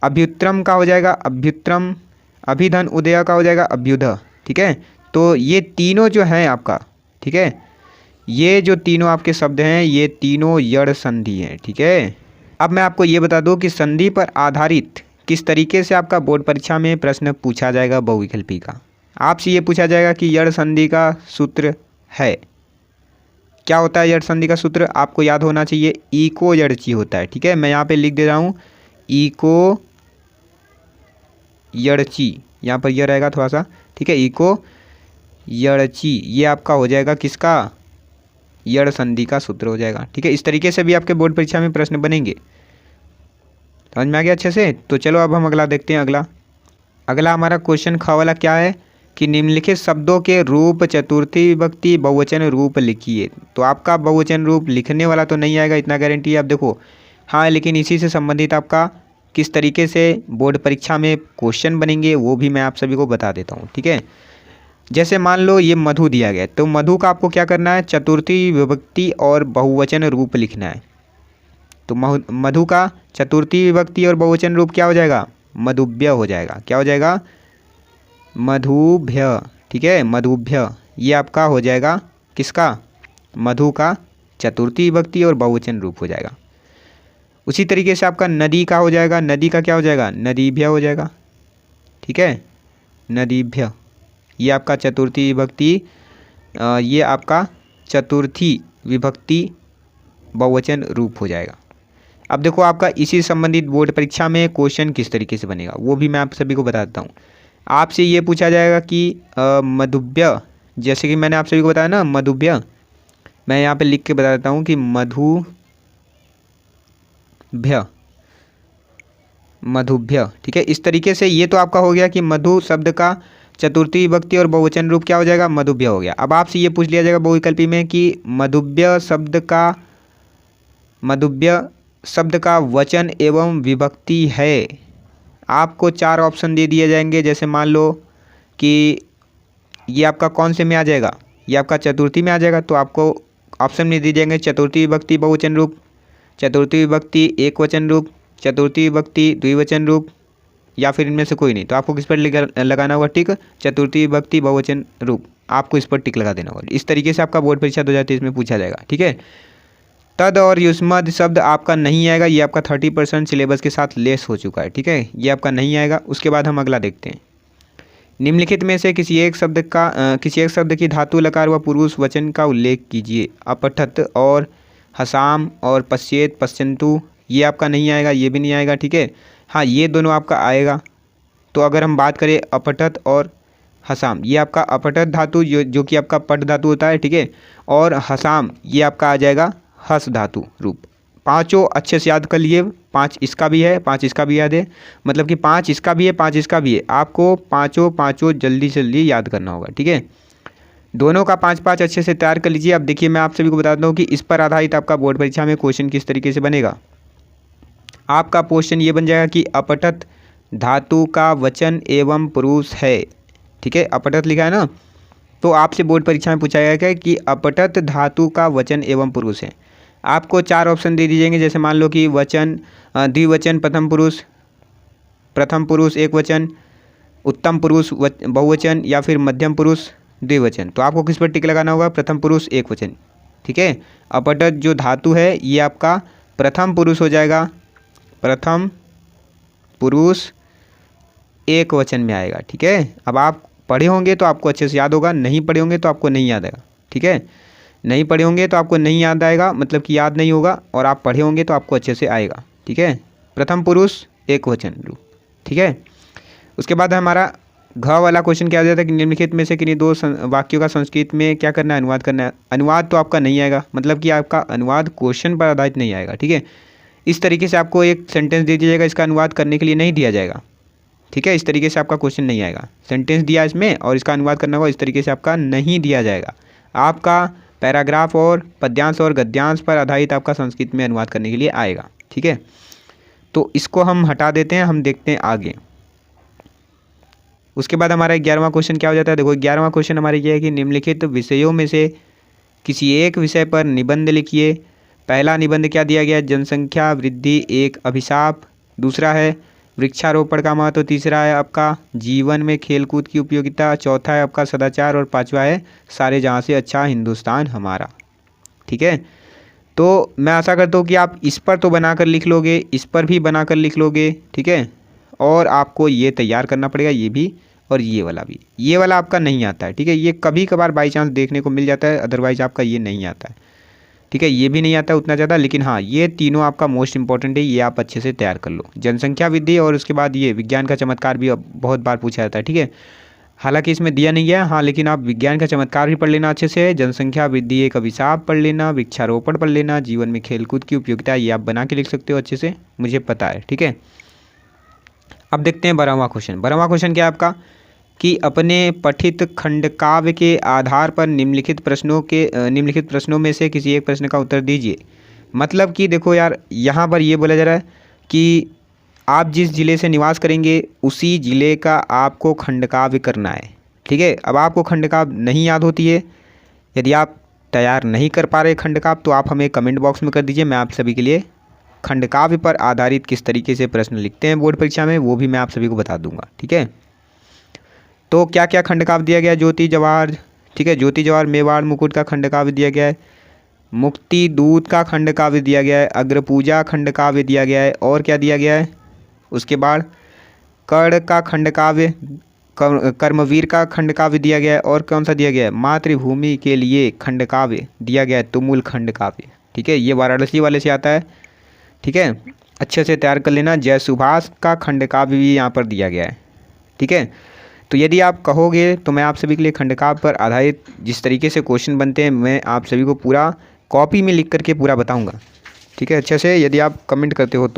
अभ्युत्तरम का हो जाएगा अभ्युत्तरम, अभिधन उदय का हो जाएगा अभ्युदय, ठीक है। तो ये तीनों जो हैं आपका, ठीक है, ये जो तीनों आपके शब्द हैं ये तीनों यड़ संधि हैं, ठीक है। अब मैं आपको ये बता दूं कि संधि पर आधारित किस तरीके से आपका बोर्ड परीक्षा में प्रश्न पूछा जाएगा बहुविकल्पी का। आपसे ये पूछा जाएगा कि यड़ संधि का सूत्र है, क्या होता है यड़ संधि का सूत्र, आपको याद होना चाहिए, इको यड़ची होता है, ठीक है। मैं यहाँ पे लिख दे रहा हूँ इको यड़ची, यहाँ पर यह रहेगा थोड़ा सा, ठीक है, इको यड़ची, ये आपका हो जाएगा किसका, यड़ संधि का सूत्र हो जाएगा, ठीक है। इस तरीके से भी आपके बोर्ड परीक्षा में प्रश्न बनेंगे, समझ में आ गया अच्छे से। तो चलो अब हम अगला देखते हैं। अगला हमारा क्वेश्चन ख वाला क्या है कि निम्नलिखित शब्दों के रूप चतुर्थी विभक्ति बहुवचन रूप लिखिए। तो आपका बहुवचन रूप लिखने वाला तो नहीं आएगा, इतना गारंटी है। आप देखो हाँ, लेकिन इसी से संबंधित आपका किस तरीके से बोर्ड परीक्षा में क्वेश्चन बनेंगे वो भी मैं आप सभी को बता देता हूँ, ठीक है। जैसे मान लो ये मधु दिया गया, तो मधु का आपको क्या करना है, चतुर्थी विभक्ति और बहुवचन रूप लिखना है। तो मधु का चतुर्थी विभक्ति और बहुवचन रूप क्या हो जाएगा, मधुभ्य हो जाएगा। क्या हो जाएगा, मधुभ्य, ठीक है, मधुभ्य। ये आपका हो जाएगा किसका, मधु का चतुर्थी विभक्ति और बहुवचन रूप हो जाएगा। उसी तरीके से आपका नदी का हो जाएगा, नदी का क्या हो जाएगा, नदीभ्य हो जाएगा, ठीक है, नदीभ्य। ये आपका चतुर्थी विभक्ति, ये आपका चतुर्थी विभक्ति बहुवचन रूप हो जाएगा। अब देखो आपका इसी संबंधित बोर्ड परीक्षा में क्वेश्चन किस तरीके से बनेगा वो भी मैं आप सभी को बता देता हूँ। आपसे ये पूछा जाएगा कि मधुभ्य, जैसे कि मैंने आप सभी को बताया ना मधुभ्य, मैं यहाँ पे लिख के बता देता हूँ कि मधुभ्य, मधुभ्य, ठीक है। इस तरीके से ये तो आपका हो गया कि मधु शब्द का चतुर्थी विभक्ति और बहुवचन रूप क्या हो जाएगा, मधुभ्य हो गया। अब आपसे ये पूछ लिया जाएगा बहुविकल्पी में कि मधुभ्य शब्द का वचन एवं विभक्ति है। आपको 4 ऑप्शन दे दिए जाएंगे। जैसे मान लो कि ये आपका कौन से में आ जाएगा, ये आपका चतुर्थी में आ जाएगा, तो आपको ऑप्शन में दिए जाएंगे चतुर्थी विभक्ति बहुवचन रूप, चतुर्थी विभक्ति एक वचन रूप, चतुर्थी विभक्ति द्विवचन रूप, या फिर इनमें से कोई नहीं। तो आपको किस पर लगाना होगा टिक, चतुर्थी विभक्ति बहुवचन रूप, आपको इस पर टिक लगा देना होगा। इस तरीके से आपका बोर्ड परीक्षा 2023 में पूछा जाएगा, ठीक है। तद और युष्मद शब्द आपका नहीं आएगा, ये आपका 30% सिलेबस के साथ लेस हो चुका है, ठीक है, ये आपका नहीं आएगा। उसके बाद हम अगला देखते हैं। निम्नलिखित में से किसी एक शब्द की धातु लकार व पुरुष वचन का उल्लेख कीजिए। अपठत और हसाम और पश्चेत पश्चंतु, ये आपका नहीं आएगा, ये भी नहीं आएगा, ठीक है। हाँ, ये दोनों आपका आएगा। तो अगर हम बात करें अपठत और हसाम, ये आपका अपठत धातु जो कि आपका पट धातु होता है, ठीक है, और हसाम ये आपका आ जाएगा हस धातु रूप। पांचों अच्छे से याद कर लिए, 5 इसका भी है, 5 इसका भी याद है, मतलब कि 5 इसका भी है, 5 इसका भी है। आपको पाँचों जल्दी जल्दी याद करना होगा, ठीक है। दोनों का 5-5 अच्छे से तैयार कर लीजिए। अब देखिए मैं आप सभी को बता दूँ कि इस पर आधारित आपका बोर्ड परीक्षा में क्वेश्चन किस तरीके से बनेगा। आपका क्वेश्चन ये बन जाएगा कि अपठत धातु का वचन एवं पुरुष है, ठीक है, अपठत लिखा है ना, तो आपसे बोर्ड परीक्षा में पूछा गया है कि अपठत धातु का वचन एवं पुरुष है। आपको 4 ऑप्शन दे दिए जाएंगे। जैसे मान लो कि वचन द्विवचन प्रथम पुरुष एक वचन, उत्तम पुरुष बहुवचन, या फिर मध्यम पुरुष द्विवचन। तो आपको किस पर टिक लगाना होगा? प्रथम पुरुष एक वचन। ठीक है, अपठित जो धातु है ये आपका प्रथम पुरुष हो जाएगा, प्रथम पुरुष एक वचन में आएगा। ठीक है, अब आप पढ़े होंगे तो आपको अच्छे से याद होगा, नहीं पढ़े होंगे तो आपको नहीं याद आएगा। ठीक है, नहीं पढ़े होंगे तो आपको नहीं याद आएगा, मतलब कि याद नहीं होगा, और आप पढ़े होंगे तो आपको अच्छे से आएगा। ठीक है, प्रथम पुरुष एक वचन। ठीक है, उसके बाद हमारा घ वाला क्वेश्चन क्या आ जाता है कि निम्नलिखित में से किन्हीं दो वाक्यों का संस्कृत में क्या करना है? अनुवाद करना है। अनुवाद तो आपका नहीं आएगा, मतलब कि आपका अनुवाद क्वेश्चन पर आधारित नहीं आएगा। ठीक है, इस तरीके से आपको एक सेंटेंस दे दिया जाएगा, इसका अनुवाद करने के लिए नहीं दिया जाएगा। ठीक है, इस तरीके से आपका क्वेश्चन नहीं आएगा। सेंटेंस दिया इसमें और इसका अनुवाद करना होगा, इस तरीके से आपका नहीं दिया जाएगा। आपका पैराग्राफ और पद्यांश और गद्यांश पर आधारित आपका संस्कृत में अनुवाद करने के लिए आएगा। ठीक है, तो इसको हम हटा देते हैं, हम देखते हैं आगे। उसके बाद हमारा 11वां क्वेश्चन क्या हो जाता है? देखो 11वां क्वेश्चन हमारे ये है कि निम्नलिखित विषयों में से किसी एक विषय पर निबंध लिखिए। पहला निबंध क्या दिया गया है? जनसंख्या वृद्धि एक अभिशाप। दूसरा है वृक्षारोपण का महत्व। तीसरा है आपका जीवन में खेलकूद की उपयोगिता। चौथा है आपका सदाचार, और पांचवा है सारे जहाँ से अच्छा हिंदुस्तान हमारा। ठीक है, तो मैं आशा करता हूँ कि आप इस पर तो बनाकर लिख लोगे, इस पर भी बनाकर लिख लोगे। ठीक है, और आपको ये तैयार करना पड़ेगा, ये भी और ये वाला भी। ये वाला आपका नहीं आता है। ठीक है, ये कभी कभार बाई चांस देखने को मिल जाता है, अदरवाइज आपका ये नहीं आता है। ठीक है, ये भी नहीं आता उतना ज़्यादा, लेकिन हाँ ये तीनों आपका मोस्ट इंपॉर्टेंट है, ये आप अच्छे से तैयार कर लो। जनसंख्या वृद्धि और उसके बाद ये विज्ञान का चमत्कार भी अब बहुत बार पूछा जाता है। ठीक है, हालांकि इसमें दिया नहीं है, हाँ, लेकिन आप विज्ञान का चमत्कार भी पढ़ लेना अच्छे से, जनसंख्या वृद्धि एक अभिशाप पढ़ लेना, वृक्षारोपण पढ़ लेना, जीवन में खेलकूद की उपयोगिता, ये आप बना के लिख सकते हो अच्छे से, मुझे पता है। ठीक है, अब देखते हैं 12वां क्वेश्चन। 12वां क्वेश्चन क्या है आपका कि अपने पठित खंडकाव्य के आधार पर निम्नलिखित प्रश्नों में से किसी एक प्रश्न का उत्तर दीजिए। मतलब कि देखो यार, यहाँ पर ये बोला जा रहा है कि आप जिस ज़िले से निवास करेंगे उसी ज़िले का आपको खंडकाव्य करना है। ठीक है, अब आपको खंडकाव्य नहीं याद होती है, यदि आप तैयार नहीं कर पा रहे खंडकाव्य, तो आप हमें कमेंट बॉक्स में कर दीजिए। मैं आप सभी के लिए खंडकाव्य पर आधारित किस तरीके से प्रश्न लिखते हैं बोर्ड परीक्षा में, वो भी मैं आप सभी को बता दूंगा। ठीक है, तो क्या क्या खंडकाव्य दिया गया है? ज्योति जवाहर। ठीक है, ज्योति जवाहर मेवाड़ मुकुट का खंडकाव्य दिया गया है। मुक्ति दूत का खंडकाव्य दिया गया है। अग्रपूजा खंडकाव्य दिया गया है। और क्या दिया गया है? उसके बाद कर्ण का खंडकाव्य, कर्मवीर का खंडकाव्य दिया गया है। और कौन सा दिया गया है? मातृभूमि के लिए खंडकाव्य दिया गया है, तुमुल खंडकाव्य। ठीक है, ये वाराणसी वाले से आता है। ठीक है, अच्छे से तैयार कर लेना। जय सुभाष का खंडकाव्य भी यहाँ पर दिया गया है। ठीक है, तो यदि आप कहोगे तो मैं आप सभी के लिए खंडकाव्य पर आधारित जिस तरीके से क्वेश्चन बनते हैं, मैं आप सभी को पूरा कॉपी में लिख करके पूरा बताऊंगा। ठीक है, अच्छे से, यदि आप कमेंट करते हो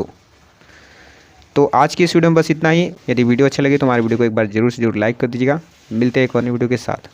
तो आज की इस वीडियो में बस इतना ही। यदि वीडियो अच्छा लगे तो हमारे वीडियो को एक बार जरूर से जरूर लाइक कर दीजिएगा। मिलते हैं एक और नई वीडियो के साथ।